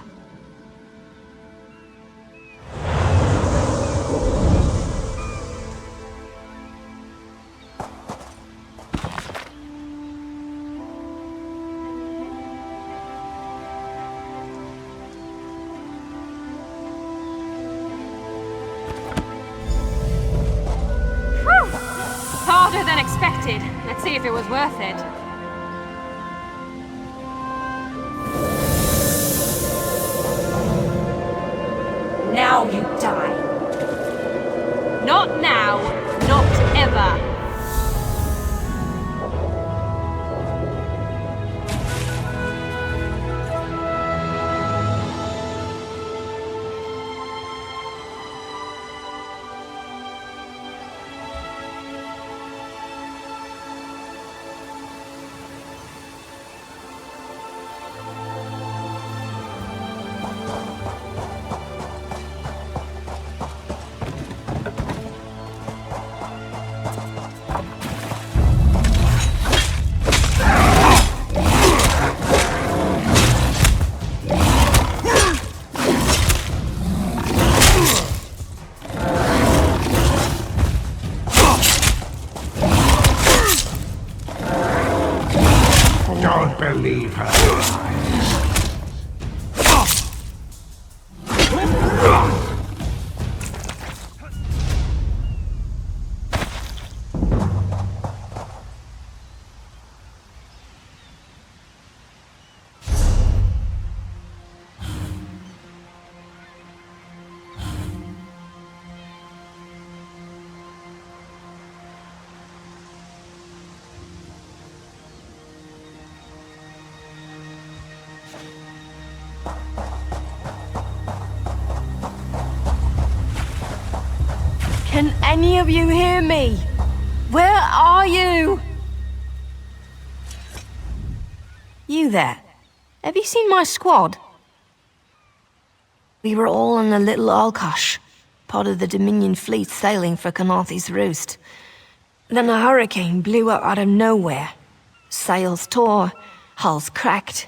excited. Let's see if it was worth it. Now you die. Not now, not ever. Don't believe her lies. Can any of you hear me? Where are you? You there. Have you seen my squad? We were all in a little Alkosh, part of the Dominion fleet sailing for Kanaathi's Roost. Then a hurricane blew up out of nowhere. Sails tore, hulls cracked,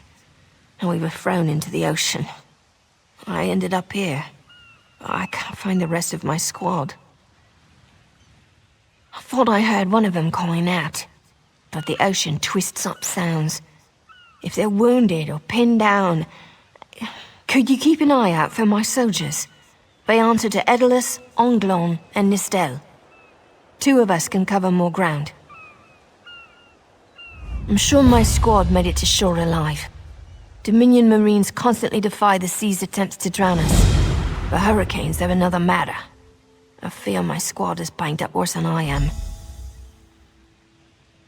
and we were thrown into the ocean. I ended up here. I can't find the rest of my squad. I thought I heard one of them calling out, but the ocean twists up sounds. If they're wounded or pinned down, could you keep an eye out for my soldiers? They answer to Edalus, Onglon, and Nistel. 2 of us can cover more ground. I'm sure my squad made it to shore alive. Dominion Marines constantly defy the sea's attempts to drown us. But hurricanes are another matter. I fear my squad is banged up worse than I am.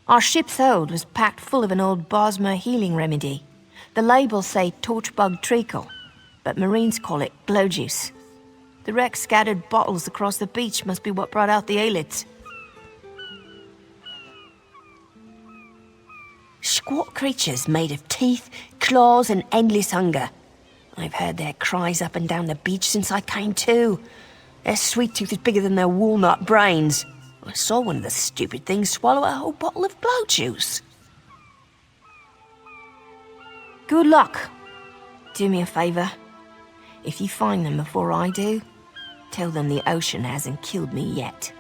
Our ship's hold was packed full of an old Bosmer healing remedy. The labels say torchbug treacle, but Marines call it glow juice. The wreck scattered bottles across the beach must be what brought out the aelids. Squat creatures made of teeth, claws, and endless hunger. I've heard their cries up and down the beach since I came to. Their sweet tooth is bigger than their walnut brains. I saw one of the stupid things swallow a whole bottle of glow juice. Good luck. Do me a favor. If you find them before I do, tell them the ocean hasn't killed me yet.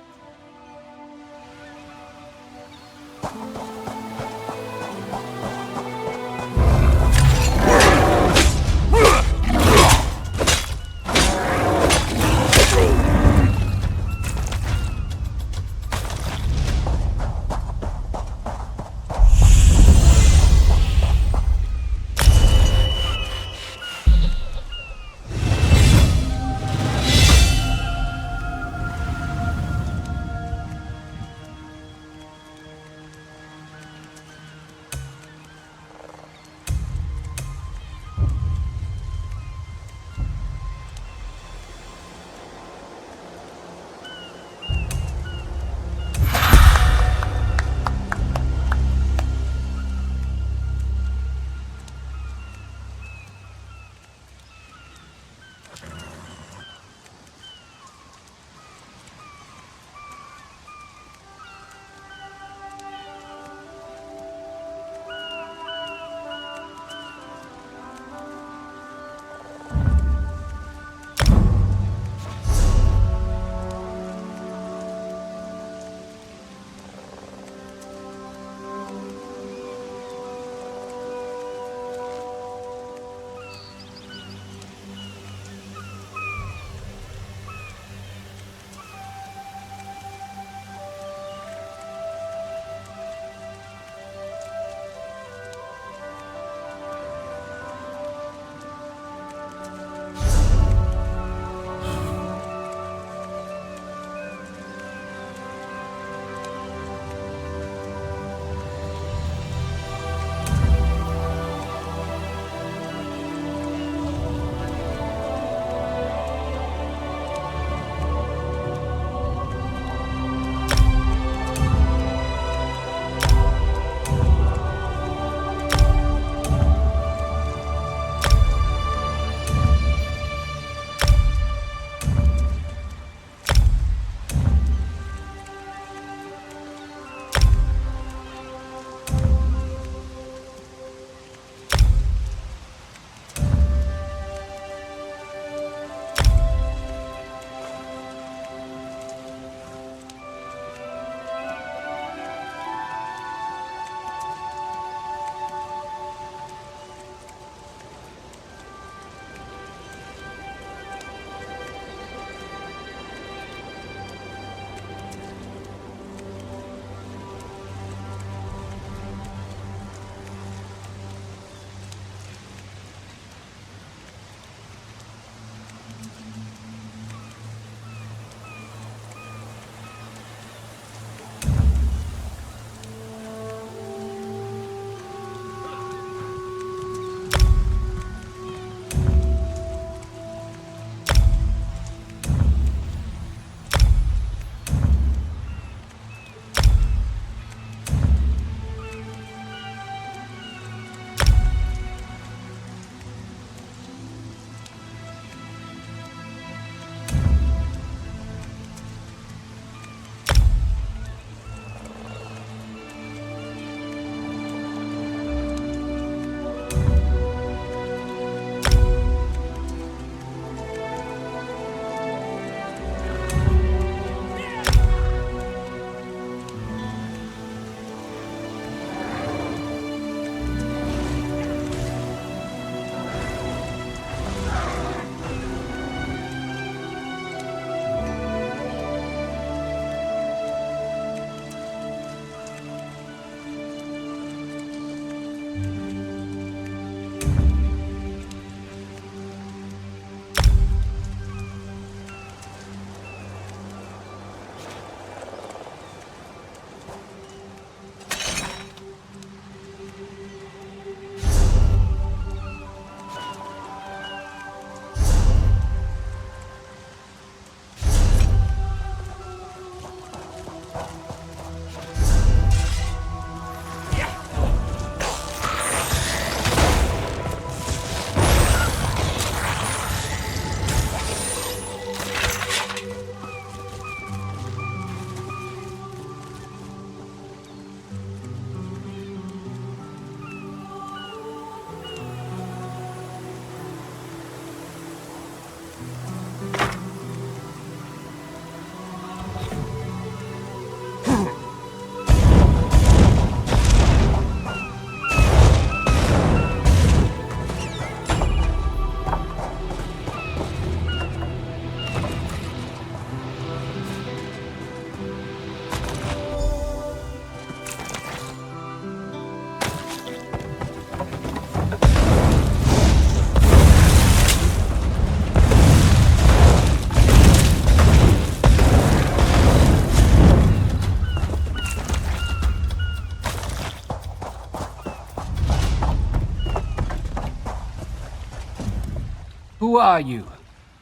Who are you?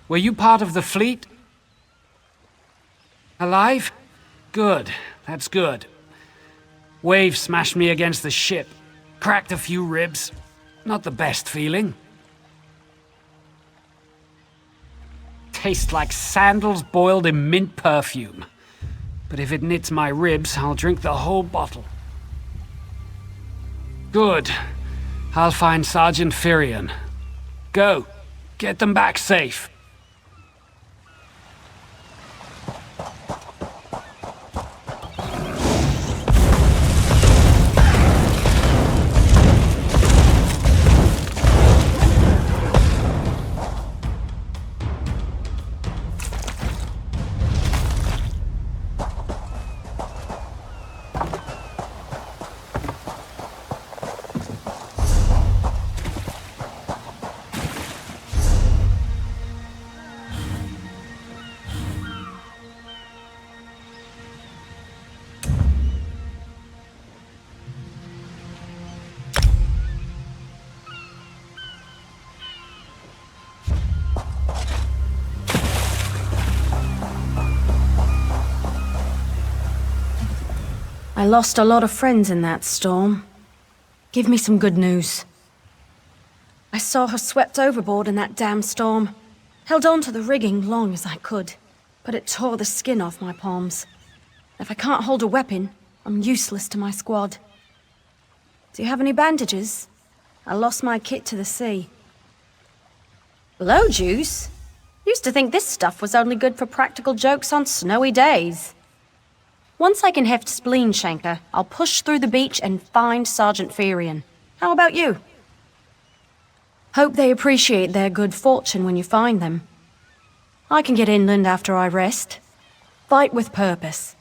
Were you part of the fleet? Alive? Good. That's good. Wave smashed me against the ship. Cracked a few ribs. Not the best feeling. Tastes like sandals boiled in mint perfume. But if it knits my ribs, I'll drink the whole bottle. Good. I'll find Sergeant Firion. Go. Get them back safe. I lost a lot of friends in that storm. Give me some good news. I saw her swept overboard in that damn storm. Held on to the rigging long as I could, but it tore the skin off my palms. If I can't hold a weapon, I'm useless to my squad. Do you have any bandages? I lost my kit to the sea. Blow juice? Used to think this stuff was only good for practical jokes on snowy days. Once I can heft Spleen Shanker, I'll push through the beach and find Sergeant Firion. How about you? Hope they appreciate their good fortune when you find them. I can get inland after I rest. Fight with purpose.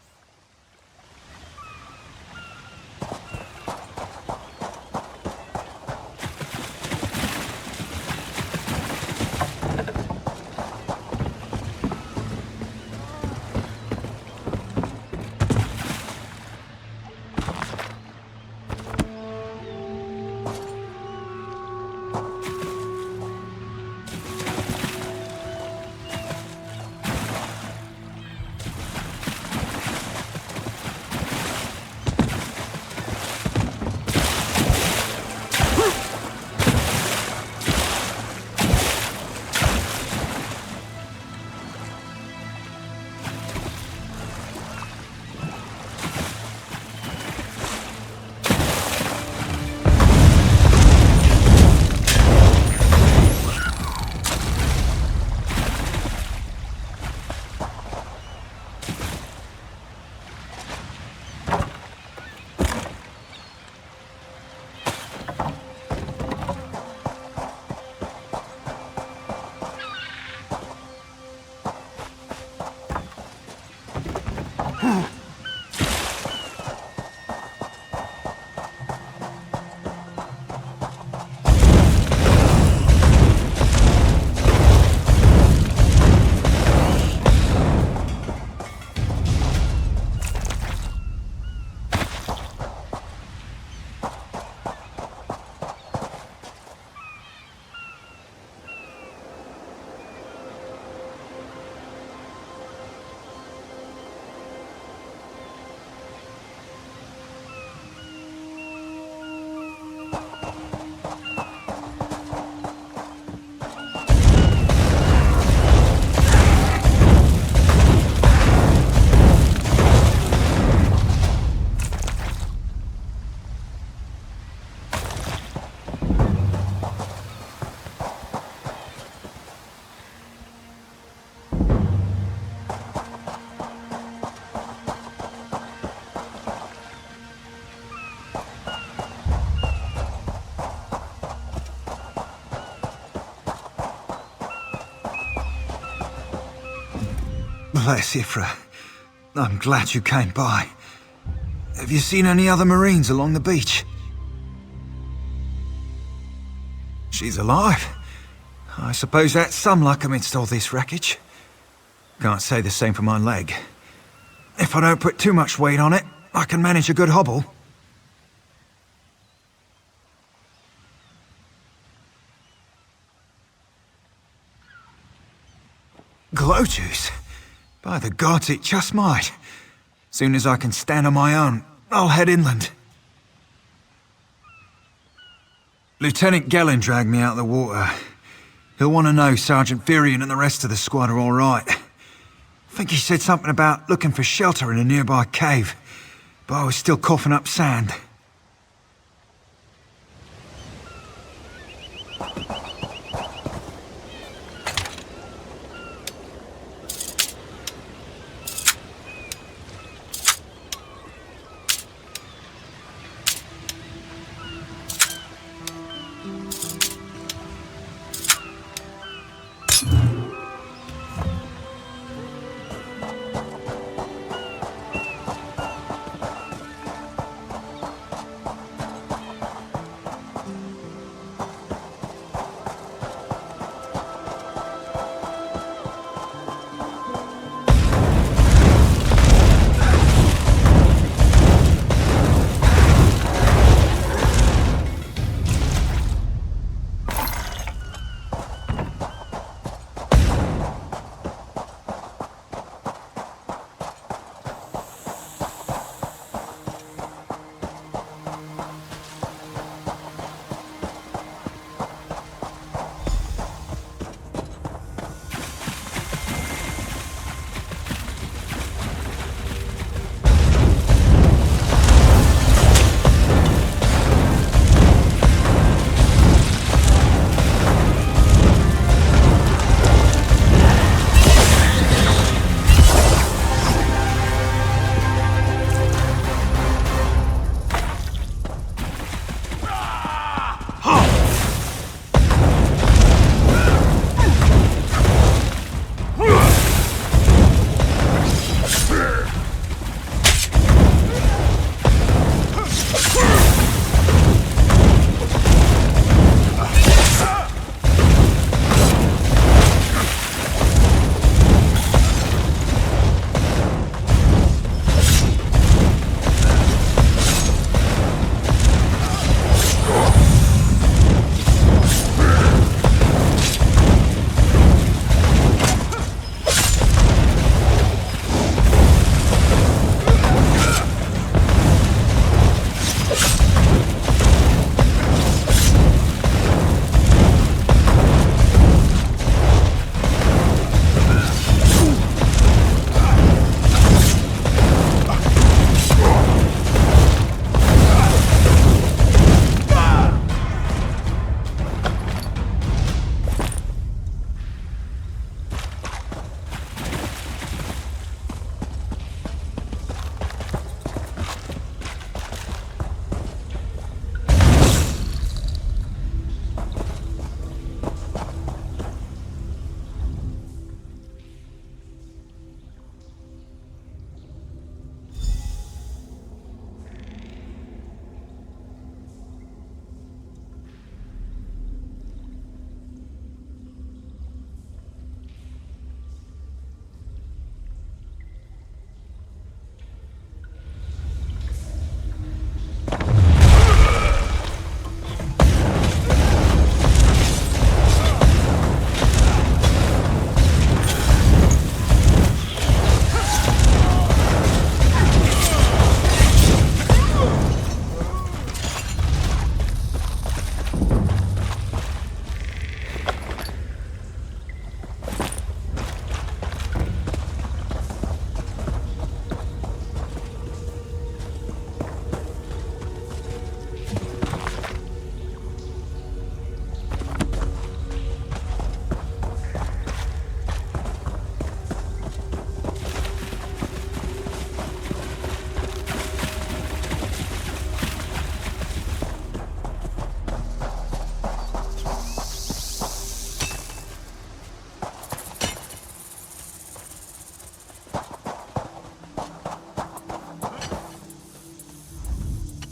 Bless Ifra. I'm glad you came by. Have you seen any other Marines along the beach? She's alive. I suppose that's some luck amidst all this wreckage. Can't say the same for my leg. If I don't put too much weight on it, I can manage a good hobble. flow juice? By the gods, it just might. Soon as I can stand on my own, I'll head inland. Lieutenant Gellin dragged me out of the water. He'll want to know Sergeant Firion and the rest of the squad are all right. I think he said something about looking for shelter in a nearby cave, but I was still coughing up sand.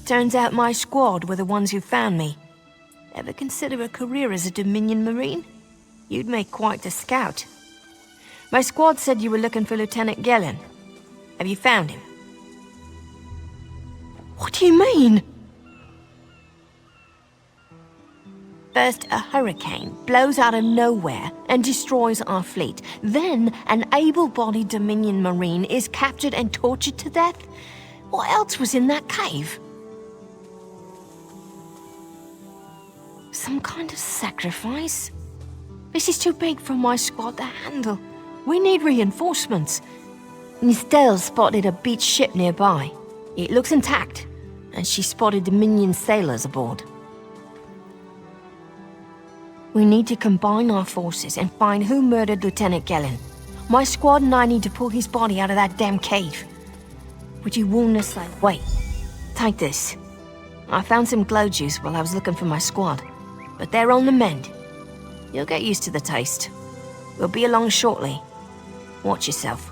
Turns out my squad were the ones who found me. Ever consider a career as a Dominion Marine? You'd make quite a scout. My squad said you were looking for Lieutenant Gellin. Have you found him? What do you mean? First, a hurricane blows out of nowhere and destroys our fleet. Then, an able-bodied Dominion Marine is captured and tortured to death? What else was in that cave? Some kind of sacrifice? This is too big for my squad to handle. We need reinforcements. Nistel spotted a beached ship nearby. It looks intact, and she spotted Dominion sailors aboard. We need to combine our forces and find who murdered Lieutenant Gellin. My squad and I need to pull his body out of that damn cave. Would you warn us? Wait, take this. I found some glow juice while I was looking for my squad, but they're on the mend. You'll get used to the taste. We'll be along shortly. Watch yourself.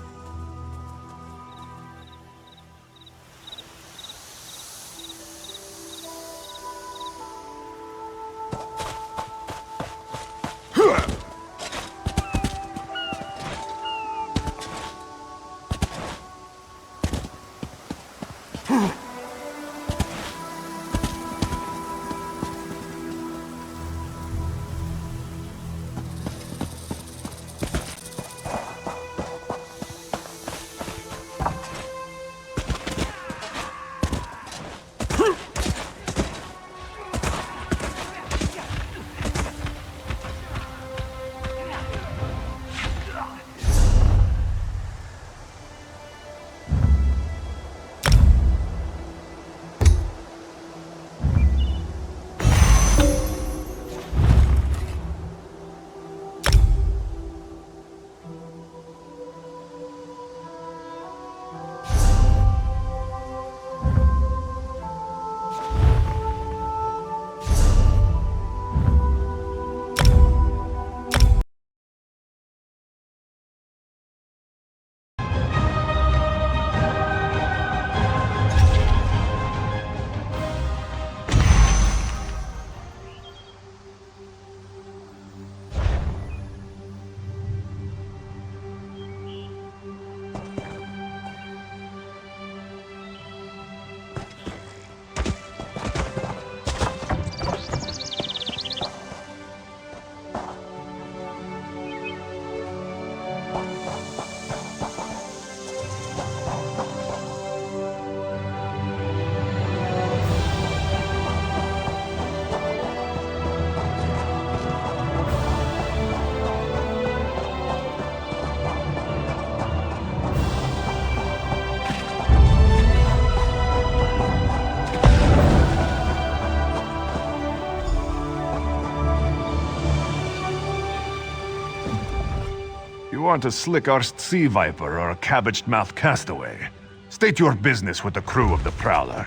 You aren't a slick-arsed sea viper or a cabbage-mouthed castaway. State your business with the crew of the Prowler.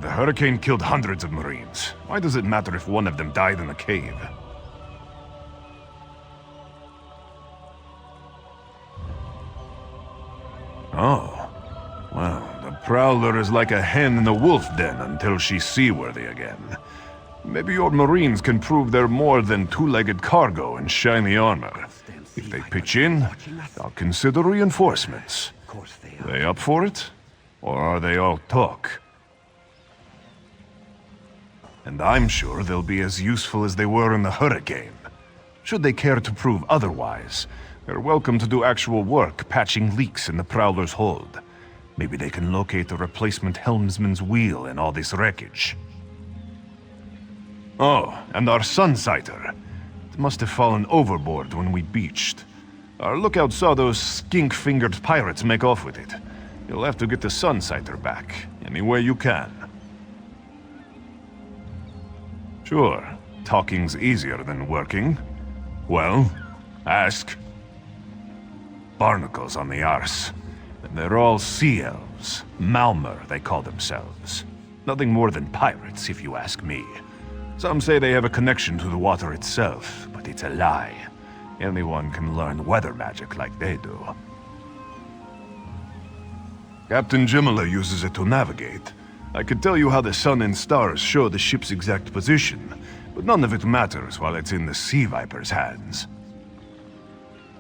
The hurricane killed hundreds of Marines. Why does it matter if one of them died in the cave? Oh. Well, the Prowler is like a hen in the wolf den until she's seaworthy again. Maybe your Marines can prove they're more than two-legged cargo and shiny armor. If they pitch in, I'll consider reinforcements. They up for it? Or are they all talk? And I'm sure they'll be as useful as they were in the hurricane. Should they care to prove otherwise, they're welcome to do actual work patching leaks in the Prowler's hold. Maybe they can locate the replacement helmsman's wheel in all this wreckage. Oh, and our Sunsighter. It must have fallen overboard when we beached. Our lookout saw those skink-fingered pirates make off with it. You'll have to get the Sunsighter back, any way you can. Sure, talking's easier than working. Well, ask. Barnacles on the arse. And they're all sea elves. Malmer, they call themselves. Nothing more than pirates, if you ask me. Some say they have a connection to the water itself, but it's a lie. Anyone can learn weather magic like they do. Captain Jimala uses it to navigate. I could tell you how the sun and stars show the ship's exact position, but none of it matters while it's in the Sea Viper's hands.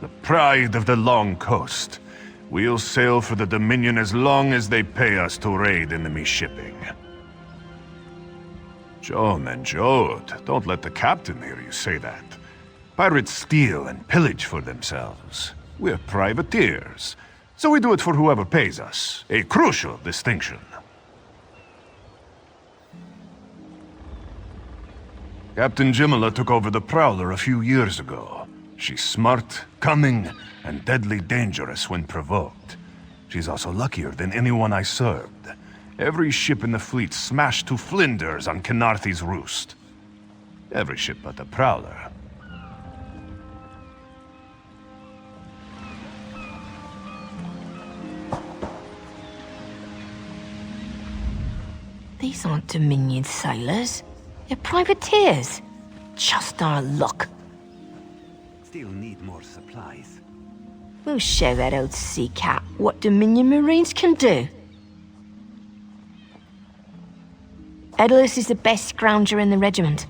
The pride of the long coast. We'll sail for the Dominion as long as they pay us to raid enemy shipping. Joan and Jode, don't let the captain hear you say that. Pirates steal and pillage for themselves. We're privateers, so we do it for whoever pays us. A crucial distinction. Captain Jimala took over the Prowler a few years ago. She's smart, cunning, and deadly dangerous when provoked. She's also luckier than anyone I served. Every ship in the fleet smashed to flinders on Khenarthi's roost. Every ship but the Prowler. These aren't Dominion sailors. They're privateers. Just our luck. Still need more supplies. We'll show that old sea cat what Dominion Marines can do. Edalus is the best scrounger in the regiment.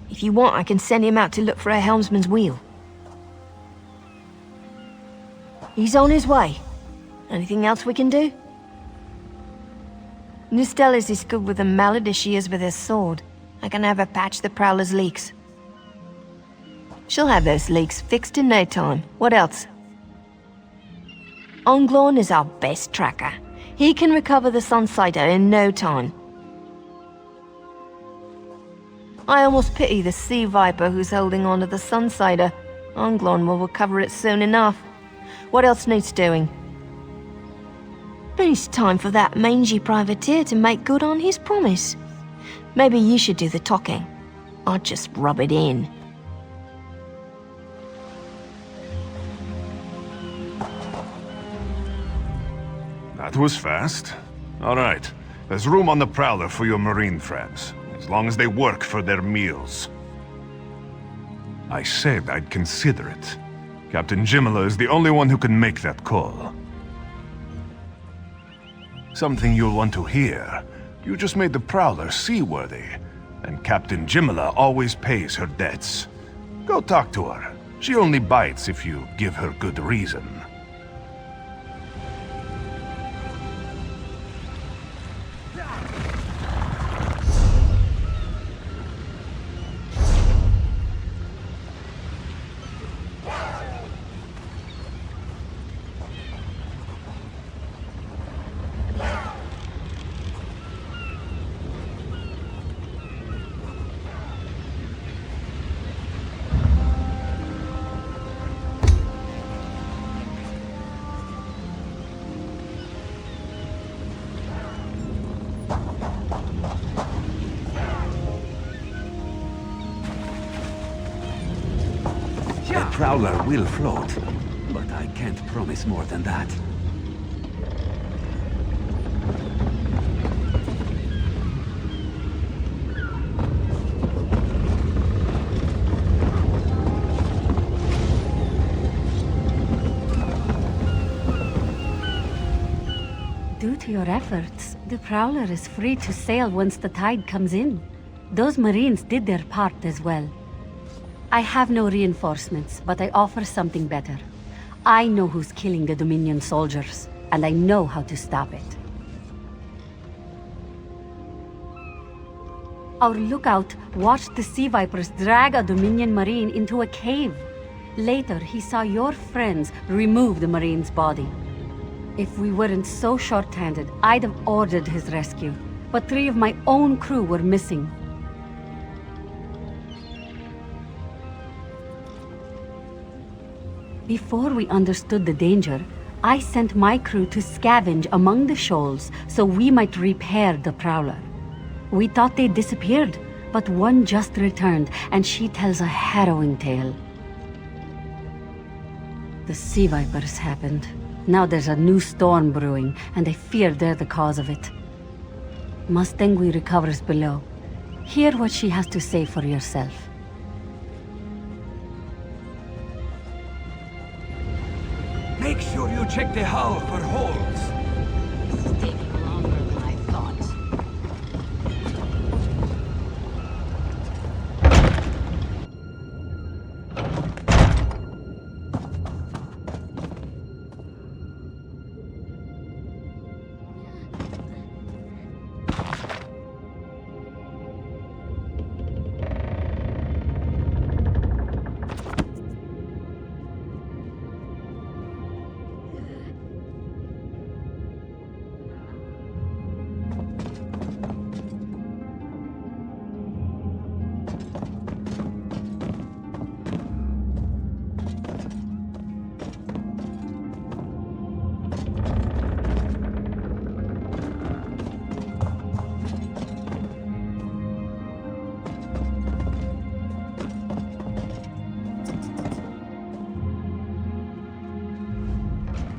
If you want, I can send him out to look for a helmsman's wheel. He's on his way. Anything else we can do? Nustellis is good with a mallet as she is with her sword. I can have her patch the Prowler's leaks. She'll have those leaks fixed in no time. What else? Onglorn is our best tracker. He can recover the Sunsighter in no time. I almost pity the Sea Viper who's holding on to the Sunsighter. Onglorn will recover it soon enough. What else needs doing? It's time for that mangy privateer to make good on his promise. Maybe you should do the talking. I'll just rub it in. That was fast. All right. There's room on the Prowler for your Marine friends, as long as they work for their meals. I said I'd consider it. Captain Jimala is the only one who can make that call. Something you'll want to hear. You just made the Prowler seaworthy, and Captain Jimala always pays her debts. Go talk to her. She only bites if you give her good reason. The Prowler will float, but I can't promise more than that. Due to your efforts, the Prowler is free to sail once the tide comes in. Those Marines did their part as well. I have no reinforcements, but I offer something better. I know who's killing the Dominion soldiers, and I know how to stop it. Our lookout watched the Sea Vipers drag a Dominion Marine into a cave. Later, he saw your friends remove the Marine's body. If we weren't so short-handed, I'd have ordered his rescue. But 3 of my own crew were missing. Before we understood the danger, I sent my crew to scavenge among the shoals so we might repair the Prowler. We thought they disappeared, but one just returned, and she tells a harrowing tale. The Sea Vipers happened. Now there's a new storm brewing, and I fear they're the cause of it. Mustangui recovers below. Hear what she has to say for yourself. Make sure you check the hull for holes. This is taking longer than I thought.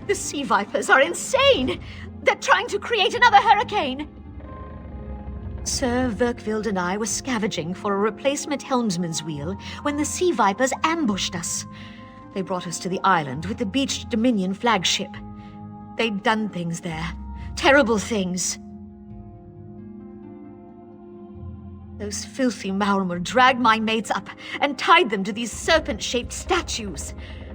The sea vipers are insane! They're trying to create another hurricane! Sir Verkvild and I were scavenging for a replacement helmsman's wheel when the sea vipers ambushed us. They brought us to the island with the beached Dominion flagship. They'd done things there. Terrible things. Those filthy Maormer dragged my mates up and tied them to these serpent-shaped statues.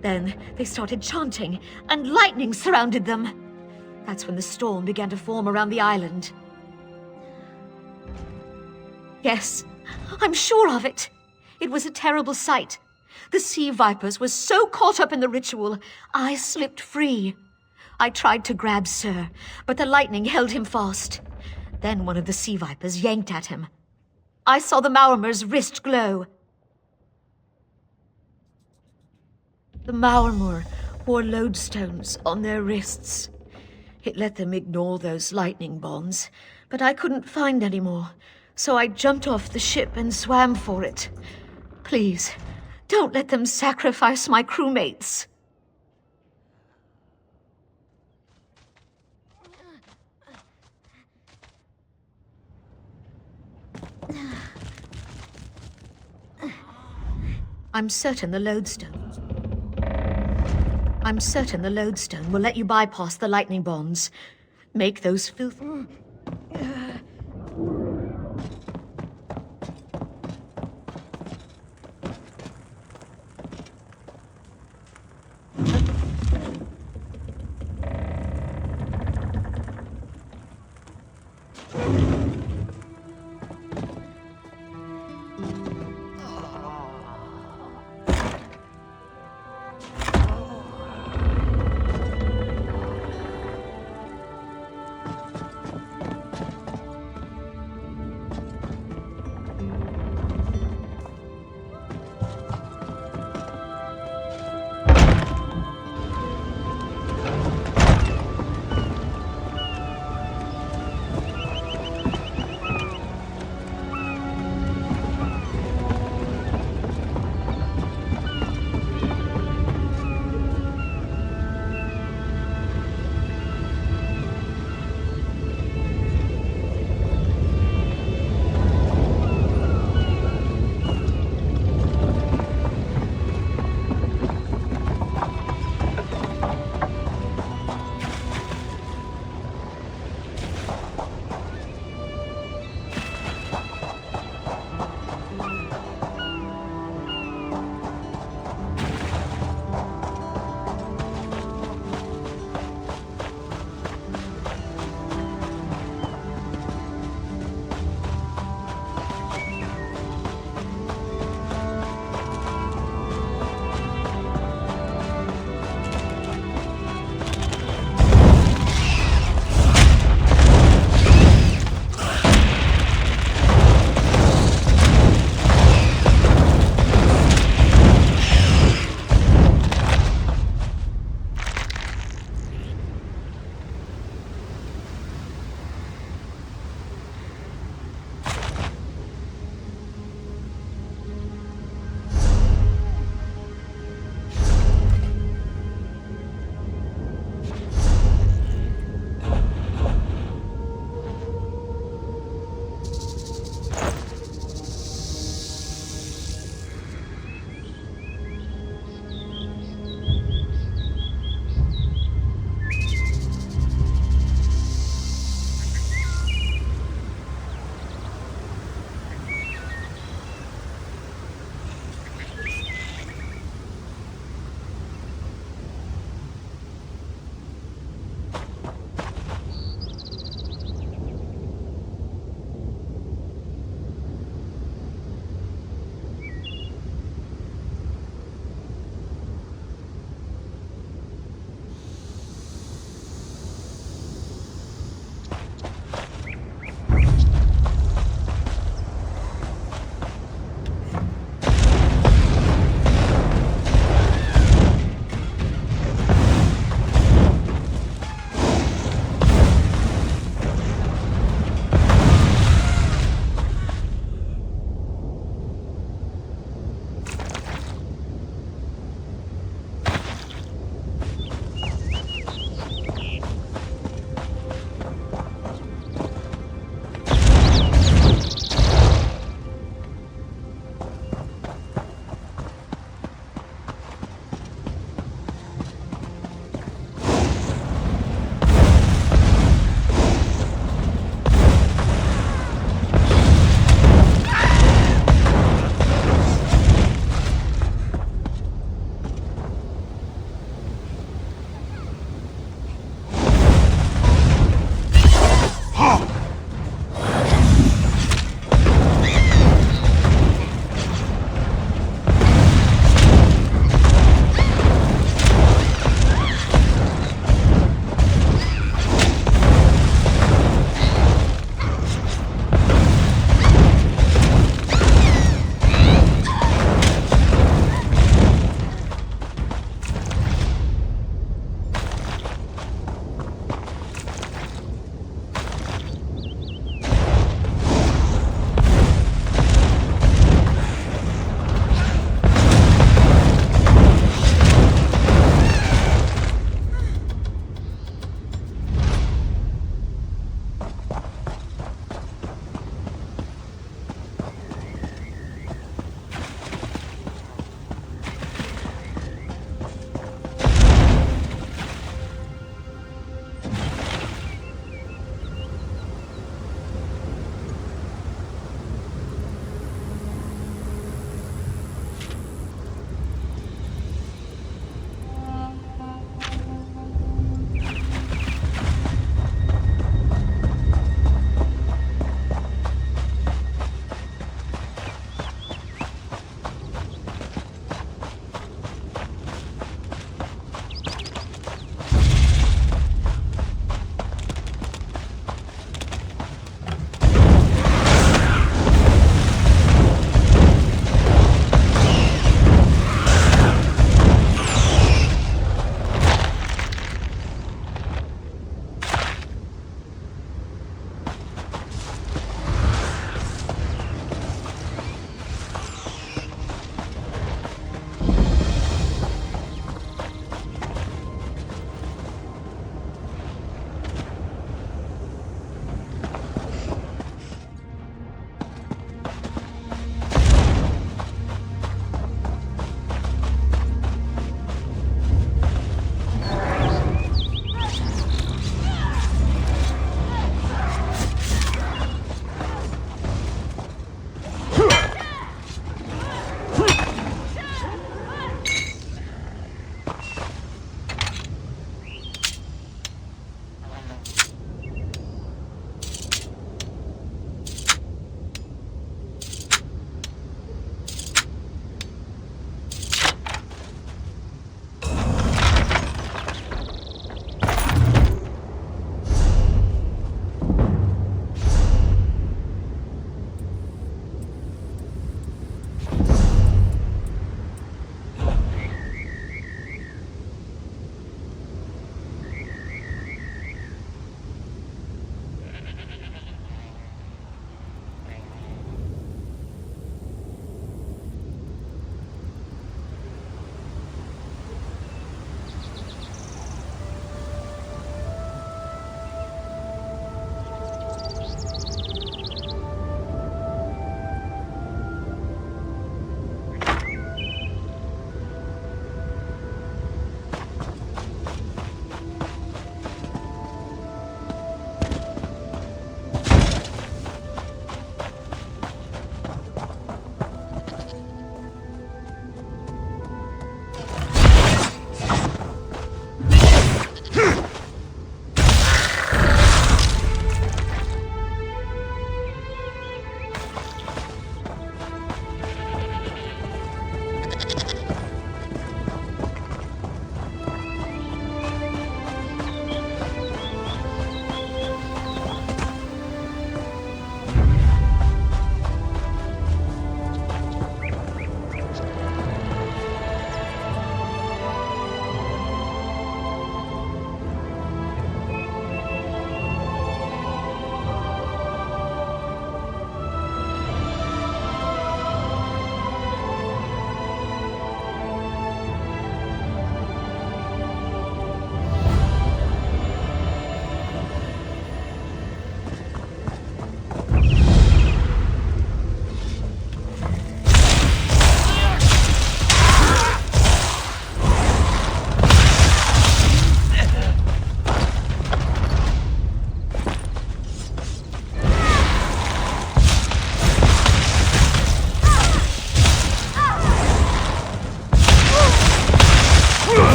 Then they started chanting, and lightning surrounded them. That's when the storm began to form around the island. Yes, I'm sure of it. It was a terrible sight. The sea vipers were so caught up in the ritual, I slipped free. I tried to grab Sir, but the lightning held him fast. Then one of the sea vipers yanked at him. I saw the Maormer's wrist glow. The Maormer wore lodestones on their wrists. It let them ignore those lightning bonds, but I couldn't find any more, so I jumped off the ship and swam for it. Please, don't let them sacrifice my crewmates. I'm certain the lodestone will let you bypass the lightning bonds. Make those filthy...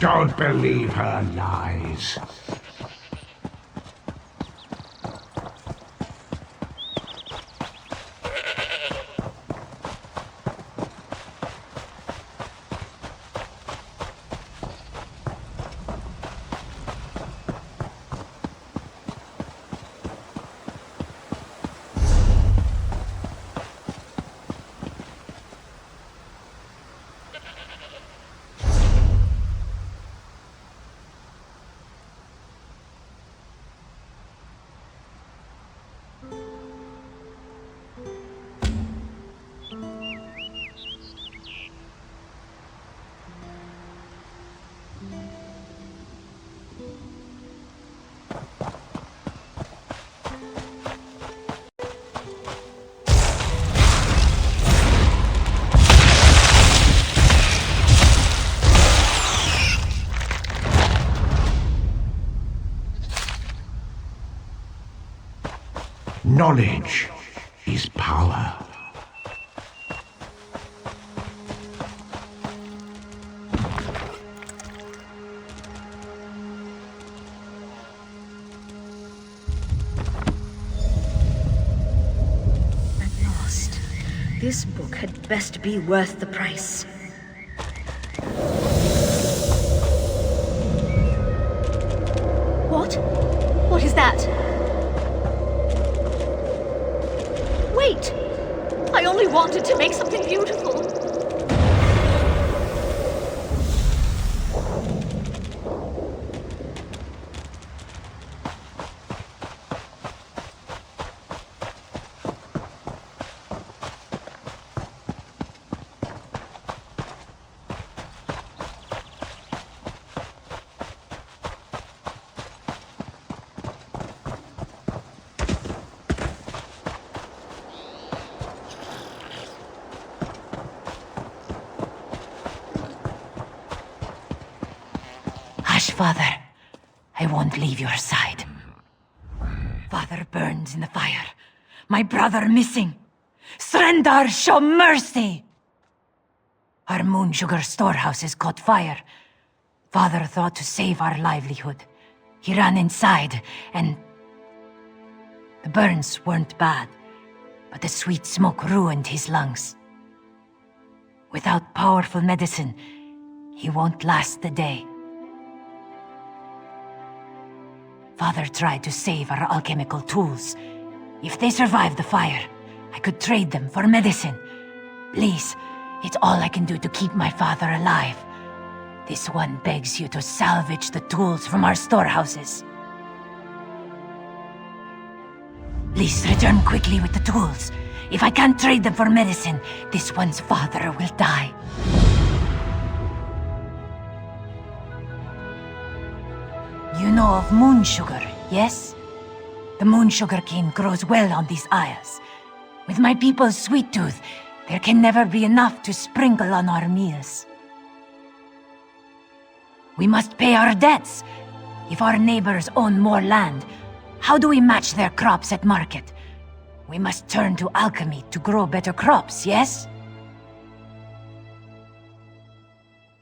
Don't believe her lies. Knowledge is power. At last. This book had best be worth the price. What? What is that? Wait! I only wanted to make something beautiful. Father, I won't leave your side. Father burns in the fire. My brother missing. Surrender, show mercy! Our moon sugar storehouse has caught fire. Father thought to save our livelihood. He ran inside, and the burns weren't bad, but the sweet smoke ruined his lungs. Without powerful medicine, he won't last the day. Father tried to save our alchemical tools. If they survive the fire, I could trade them for medicine. Please, it's all I can do to keep my father alive. This one begs you to salvage the tools from our storehouses. Please return quickly with the tools. If I can't trade them for medicine, this one's father will die. You know of moon sugar, yes? The moon sugar cane grows well on these isles. With my people's sweet tooth, there can never be enough to sprinkle on our meals. We must pay our debts. If our neighbors own more land, how do we match their crops at market? We must turn to alchemy to grow better crops, yes?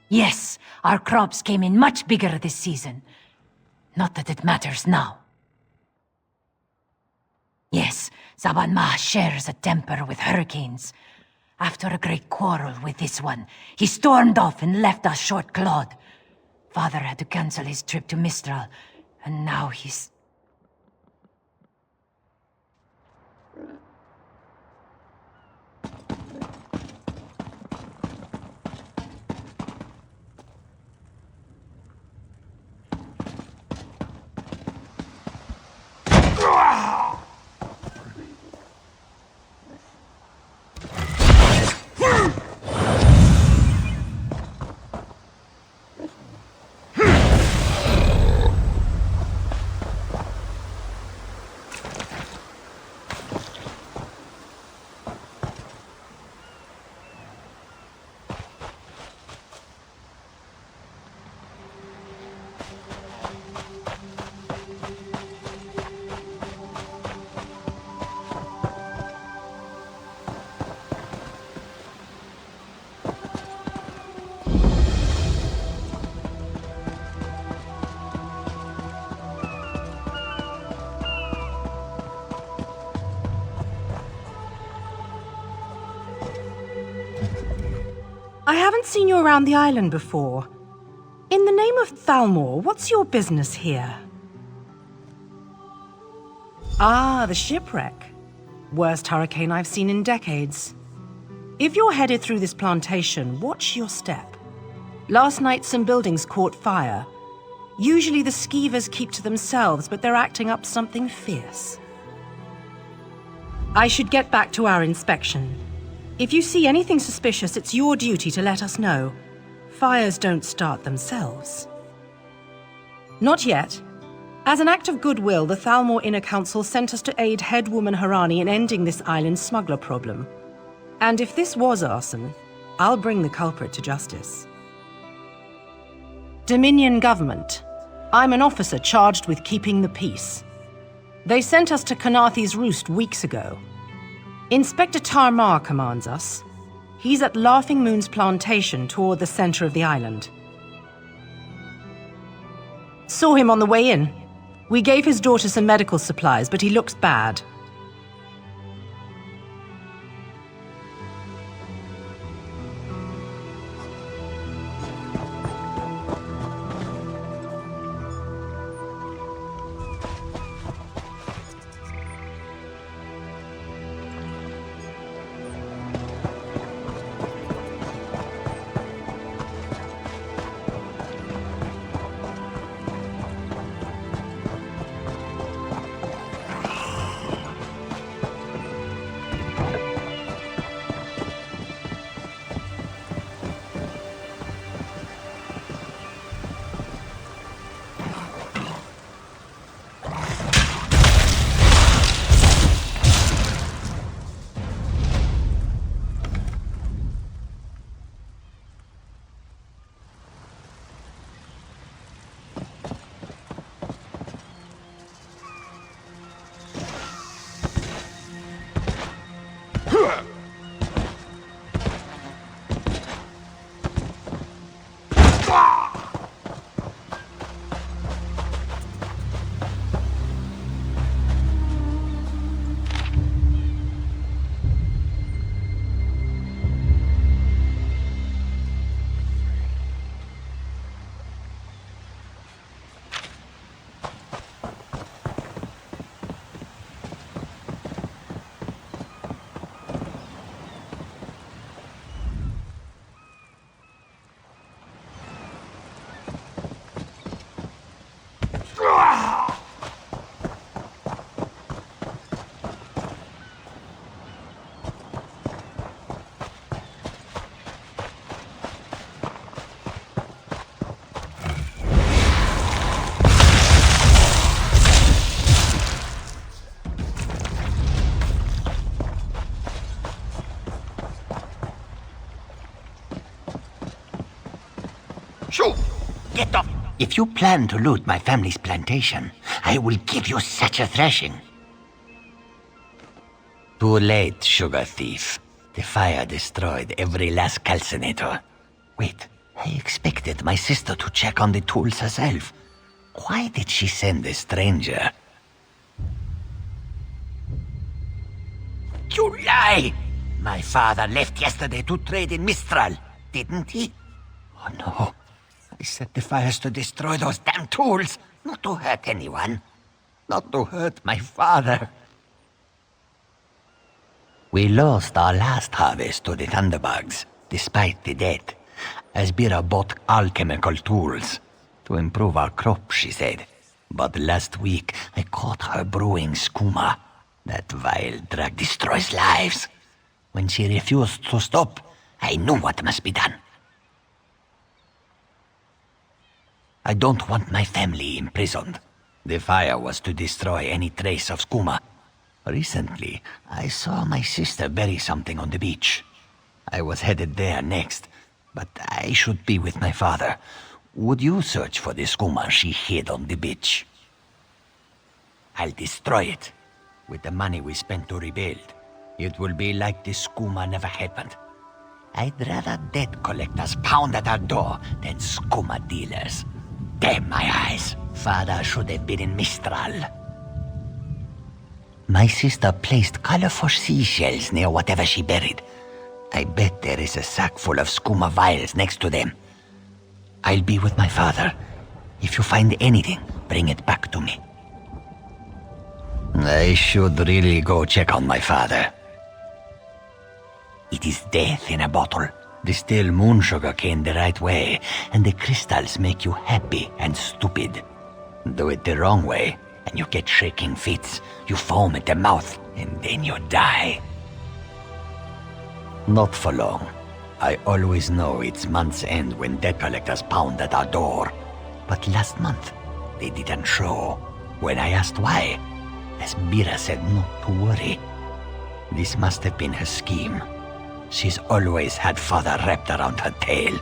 Yes, our crops came in much bigger this season. Not that it matters now. Yes, Zaban shares a temper with hurricanes. After a great quarrel with this one, he stormed off and left us short-clawed. Father had to cancel his trip to Mistral, and now he's... haven't seen you around the island before. In the name of Thalmor, what's your business here? Ah, the shipwreck. Worst hurricane I've seen in decades. If you're headed through this plantation, watch your step. Last night some buildings caught fire. Usually the skeevers keep to themselves, but they're acting up something fierce. I should get back to our inspection. If you see anything suspicious, it's your duty to let us know. Fires don't start themselves. Not yet. As an act of goodwill, the Thalmor Inner Council sent us to aid headwoman Harani in ending this island's smuggler problem. And if this was arson, I'll bring the culprit to justice. Dominion government. I'm an officer charged with keeping the peace. They sent us to Khanathi's Roost weeks ago. Inspector Tarmar commands us. He's at Laughing Moon's plantation toward the center of the island. Saw him on the way in. We gave his daughter some medical supplies, but he looks bad. Shoo! Get off! If you plan to loot my family's plantation, I will give you such a thrashing. Too late, sugar thief. The fire destroyed every last calcinator. Wait, I expected my sister to check on the tools herself. Why did she send a stranger? You lie! My father left yesterday to trade in Mistral, didn't he? Oh no. I set the fires to destroy those damn tools, not to hurt anyone. Not to hurt my father. We lost our last harvest to the Thunderbugs, despite the debt. Asbira bought alchemical tools to improve our crop, she said. But last week, I caught her brewing skooma. That vile drug destroys lives. When she refused to stop, I knew what must be done. I don't want my family imprisoned. The fire was to destroy any trace of skooma. Recently, I saw my sister bury something on the beach. I was headed there next, but I should be with my father. Would you search for the skooma she hid on the beach? I'll destroy it. With the money we spent to rebuild, it will be like the skooma never happened. I'd rather debt collectors pound at our door than skooma dealers. Damn my eyes. Father should have been in Mistral. My sister placed colorful seashells near whatever she buried. I bet there is a sack full of skooma vials next to them. I'll be with my father. If you find anything, bring it back to me. I should really go check on my father. It is death in a bottle. Distill moon sugar cane the right way, and the crystals make you happy and stupid. Do it the wrong way, and you get shaking fits. You foam at the mouth, and then you die. Not for long. I always know it's month's end when debt collectors pound at our door. But last month, they didn't show. When I asked why, Esbira said not to worry. This must have been her scheme. She's always had father wrapped around her tail.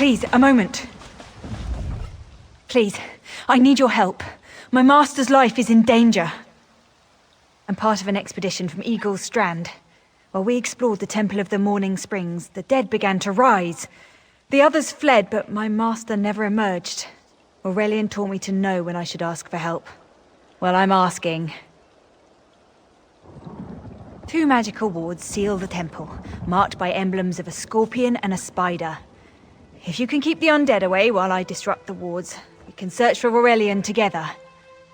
Please, a moment. Please, I need your help. My master's life is in danger. I'm part of an expedition from Eagle's Strand. While we explored the Temple of the Morning Springs, the dead began to rise. The others fled, but my master never emerged. Aurelian taught me to know when I should ask for help. Well, I'm asking. 2 magical wards seal the temple, marked by emblems of a scorpion and a spider. If you can keep the undead away while I disrupt the wards, we can search for Aurelian together.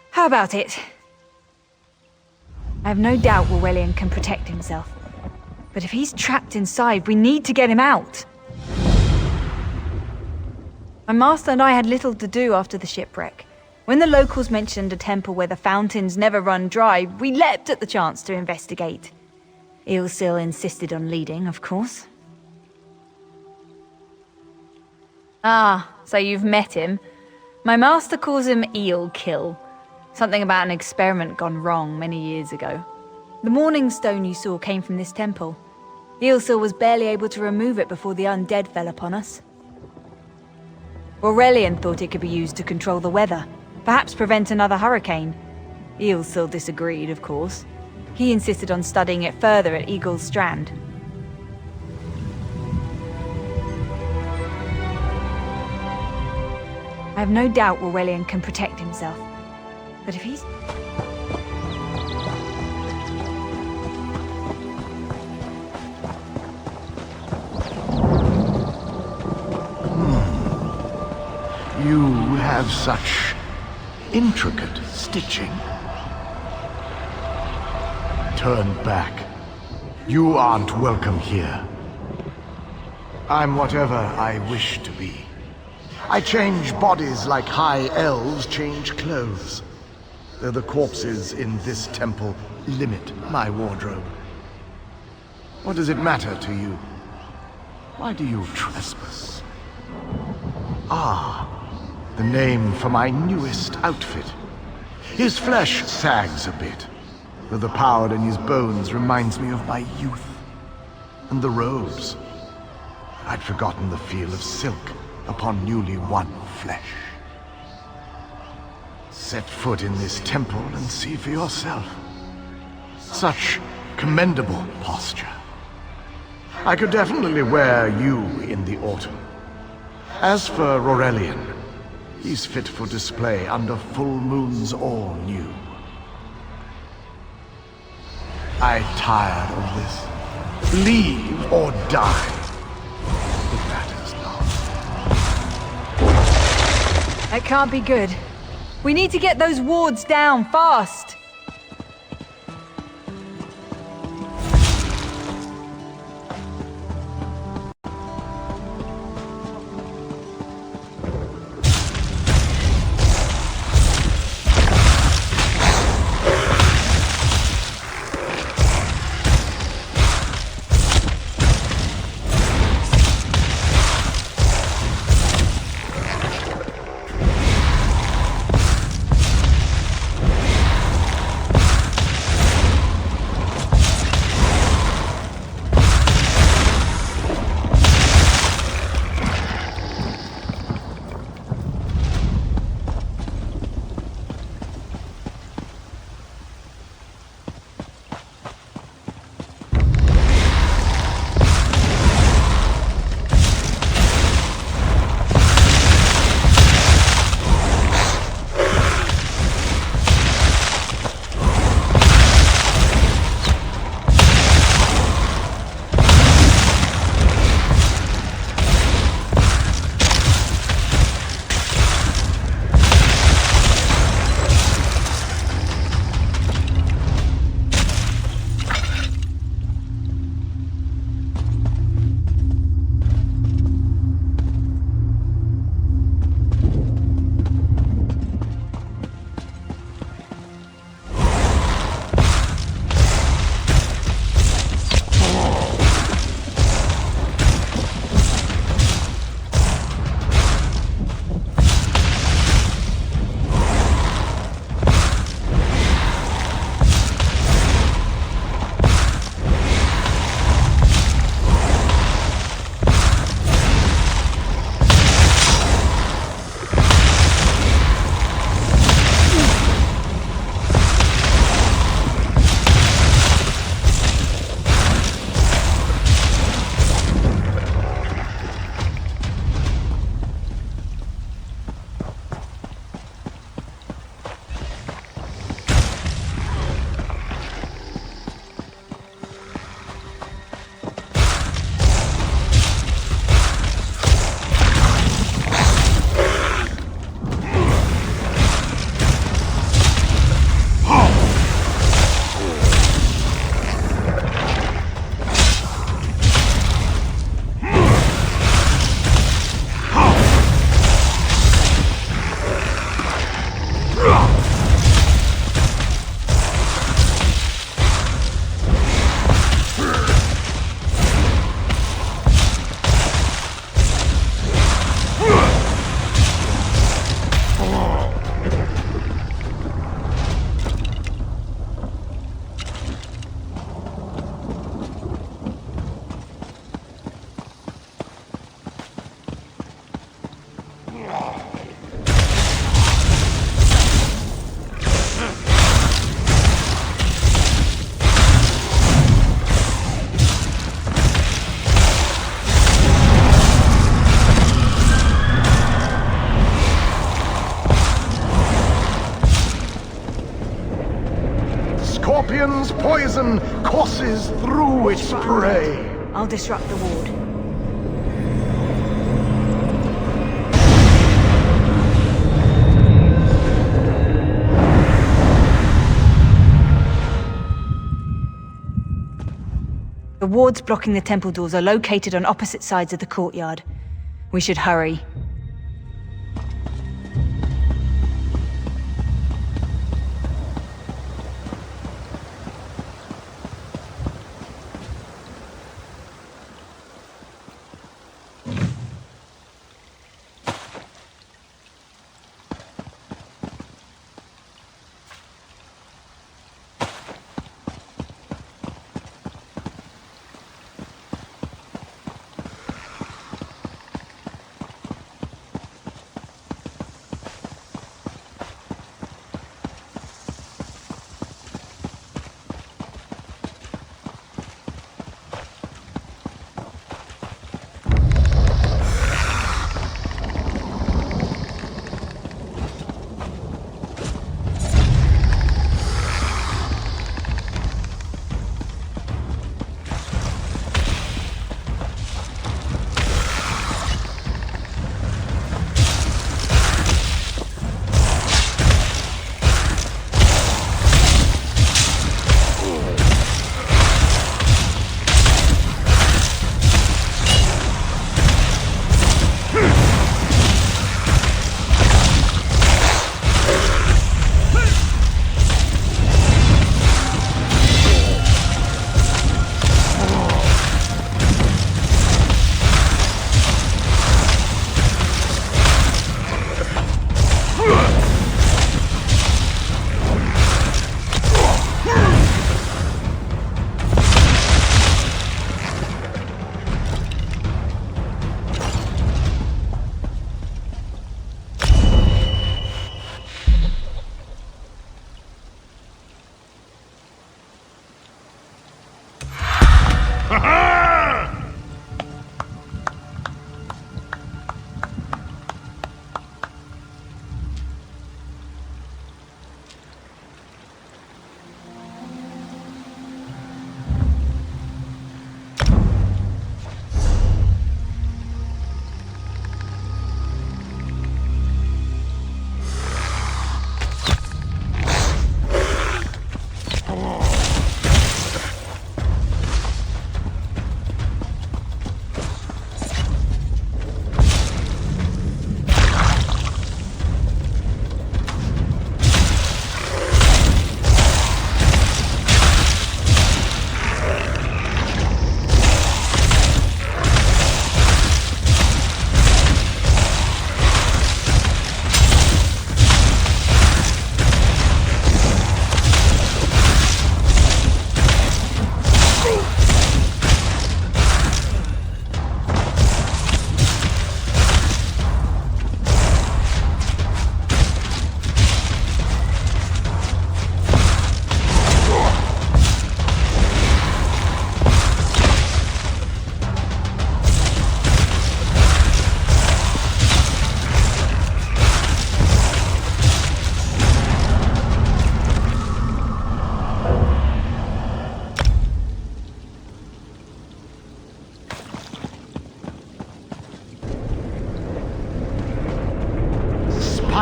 How about it? I have no doubt Aurelian can protect himself. But if he's trapped inside, we need to get him out. My master and I had little to do after the shipwreck. When the locals mentioned a temple where the fountains never run dry, we leapt at the chance to investigate. Eilsil insisted on leading, of course. Ah, so you've met him. My master calls him Eelkill. Something about an experiment gone wrong many years ago. The Morning Stone you saw came from this temple. Eilsil was barely able to remove it before the undead fell upon us. Aurelian thought it could be used to control the weather, perhaps prevent another hurricane. Eilsil disagreed, of course. He insisted on studying it further at Eagle's Strand. I have no doubt Aurelian can protect himself. But if he's... You have such intricate stitching. Turn back. You aren't welcome here. I'm whatever I wish to be. I change bodies like high elves change clothes. Though the corpses in this temple limit my wardrobe. What does it matter to you? Why do you trespass? Ah, the name for my newest outfit. His flesh sags a bit, though the power in his bones reminds me of my youth. And the robes. I'd forgotten the feel of silk upon newly won flesh. Set foot in this temple and see for yourself. Such commendable posture. I could definitely wear you in the autumn. As for Aurelian, he's fit for display under full moons all new. I tired of this. Leave or die. It matters not. That can't be good. We need to get those wards down fast. Scorpion's poison courses through its prey. I'll disrupt the ward. The wards blocking the temple doors are located on opposite sides of the courtyard. We should hurry.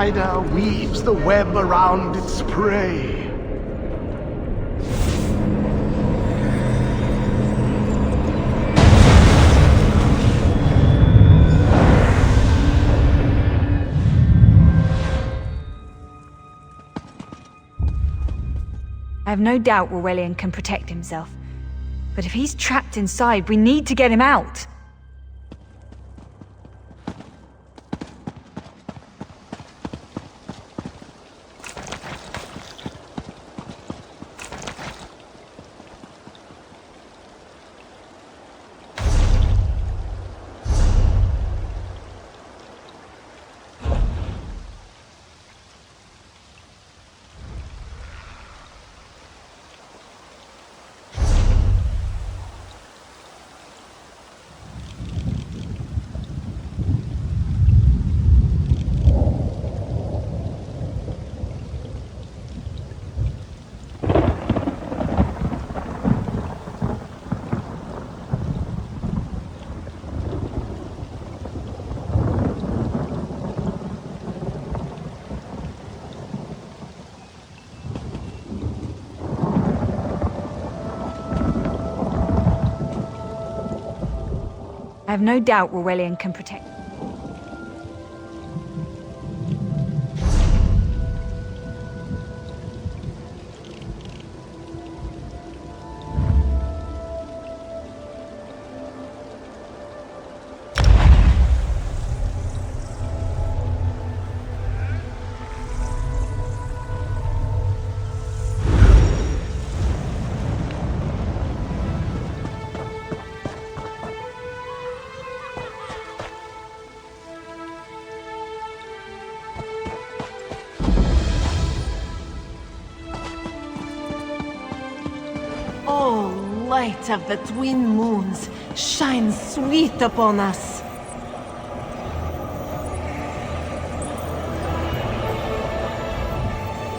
spider weaves the web around its prey. I have no doubt Orwellian can protect himself. But if he's trapped inside, we need to get him out. I have no doubt Rowellian can protect. Oh, light of the twin moons, shine sweet upon us.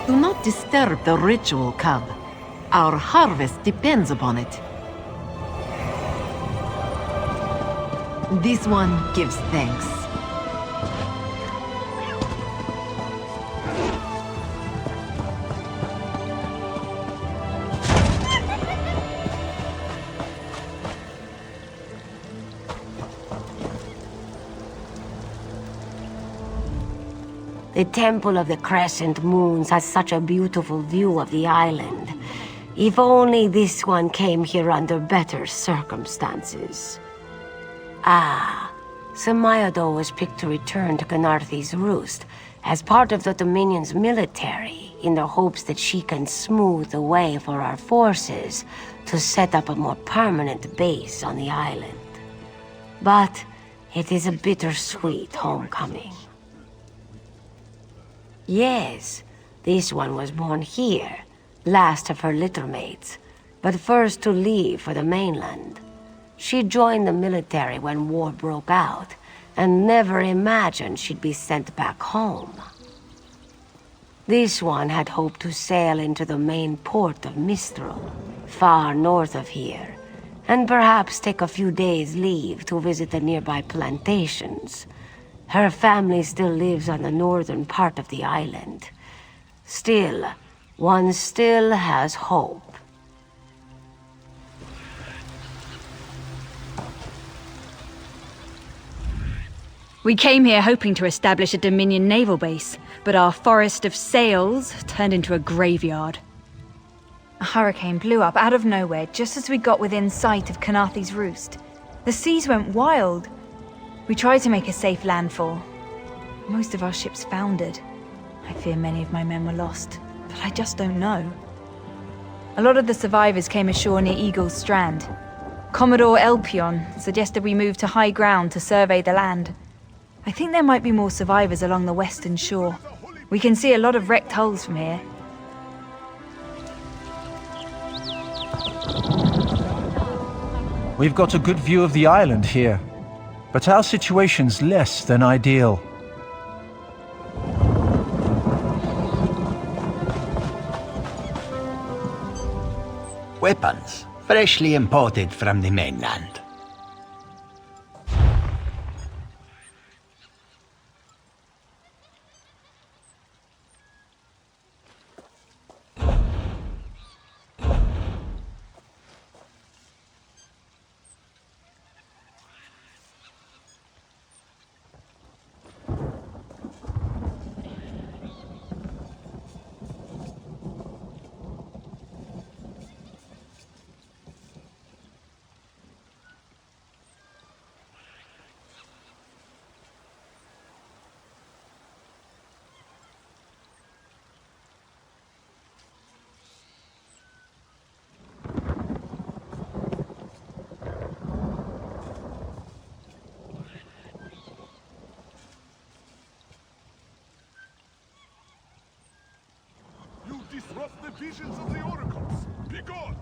Do not disturb the ritual, cub. Our harvest depends upon it. This one gives thanks. The Temple of the Crescent Moons has such a beautiful view of the island. If only this one came here under better circumstances. Ah, Samayado was picked to return to Khanarthi's Roost as part of the Dominion's military in the hopes that she can smooth the way for our forces to set up a more permanent base on the island. But it is a bittersweet homecoming. Yes, this one was born here, last of her littermates, but first to leave for the mainland. She joined the military when war broke out, and never imagined she'd be sent back home. This one had hoped to sail into the main port of Mistral, far north of here, and perhaps take a few days' leave to visit the nearby plantations. Her family still lives on the northern part of the island. Still, one still has hope. We came here hoping to establish a Dominion naval base, but our forest of sails turned into a graveyard. A hurricane blew up out of nowhere just as we got within sight of Khanarthi's Roost. The seas went wild. We tried to make a safe landfall. Most of our ships foundered. I fear many of my men were lost, but I just don't know. A lot of the survivors came ashore near Eagle's Strand. Commodore Elpion suggested we move to high ground to survey the land. I think there might be more survivors along the western shore. We can see a lot of wrecked hulls from here. We've got a good view of the island here, but our situation's less than ideal. Weapons, freshly imported from the mainland. Disrupt the visions of the oracles! Be gone!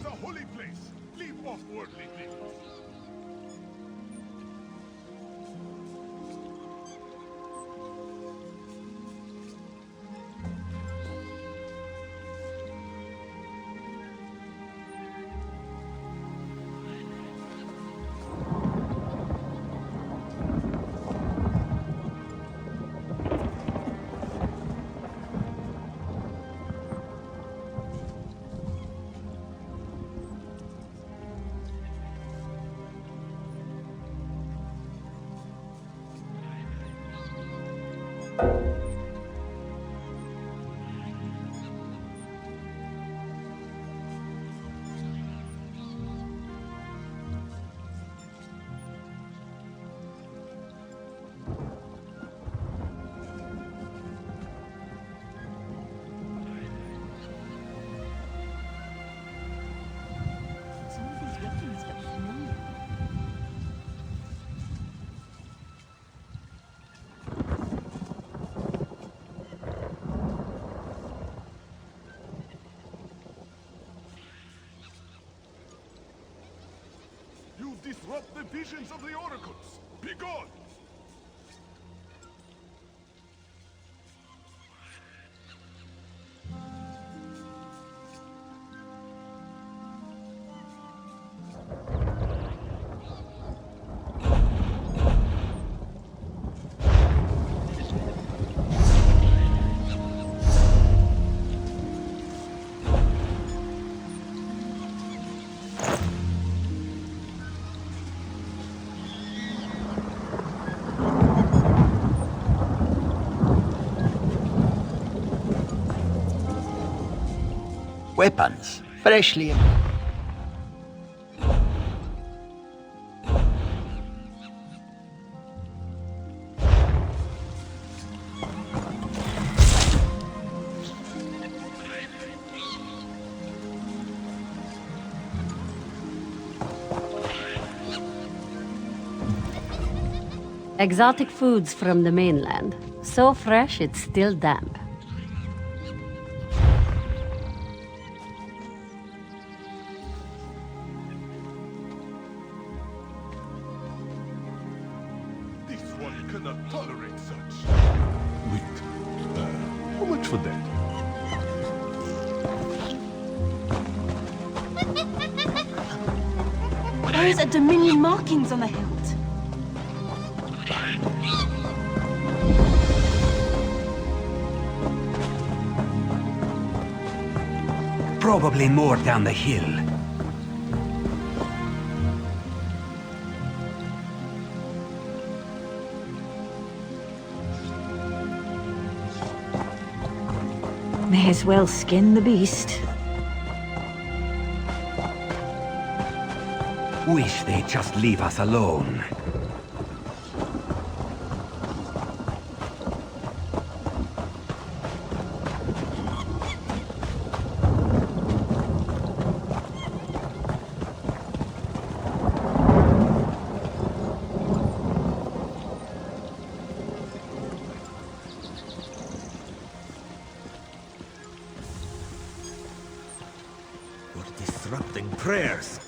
a holy place. Leave off worldly things. You disrupt the visions of the oracles. Be gone! Weapons, freshly. Exotic foods from the mainland. So fresh, it's still damp. This one cannot tolerate such. Wait, how much for that? Those are Dominion markings on the hilt. Probably more down the hill. May as well skin the beast. Wish they'd just leave us alone. You're disrupting prayers.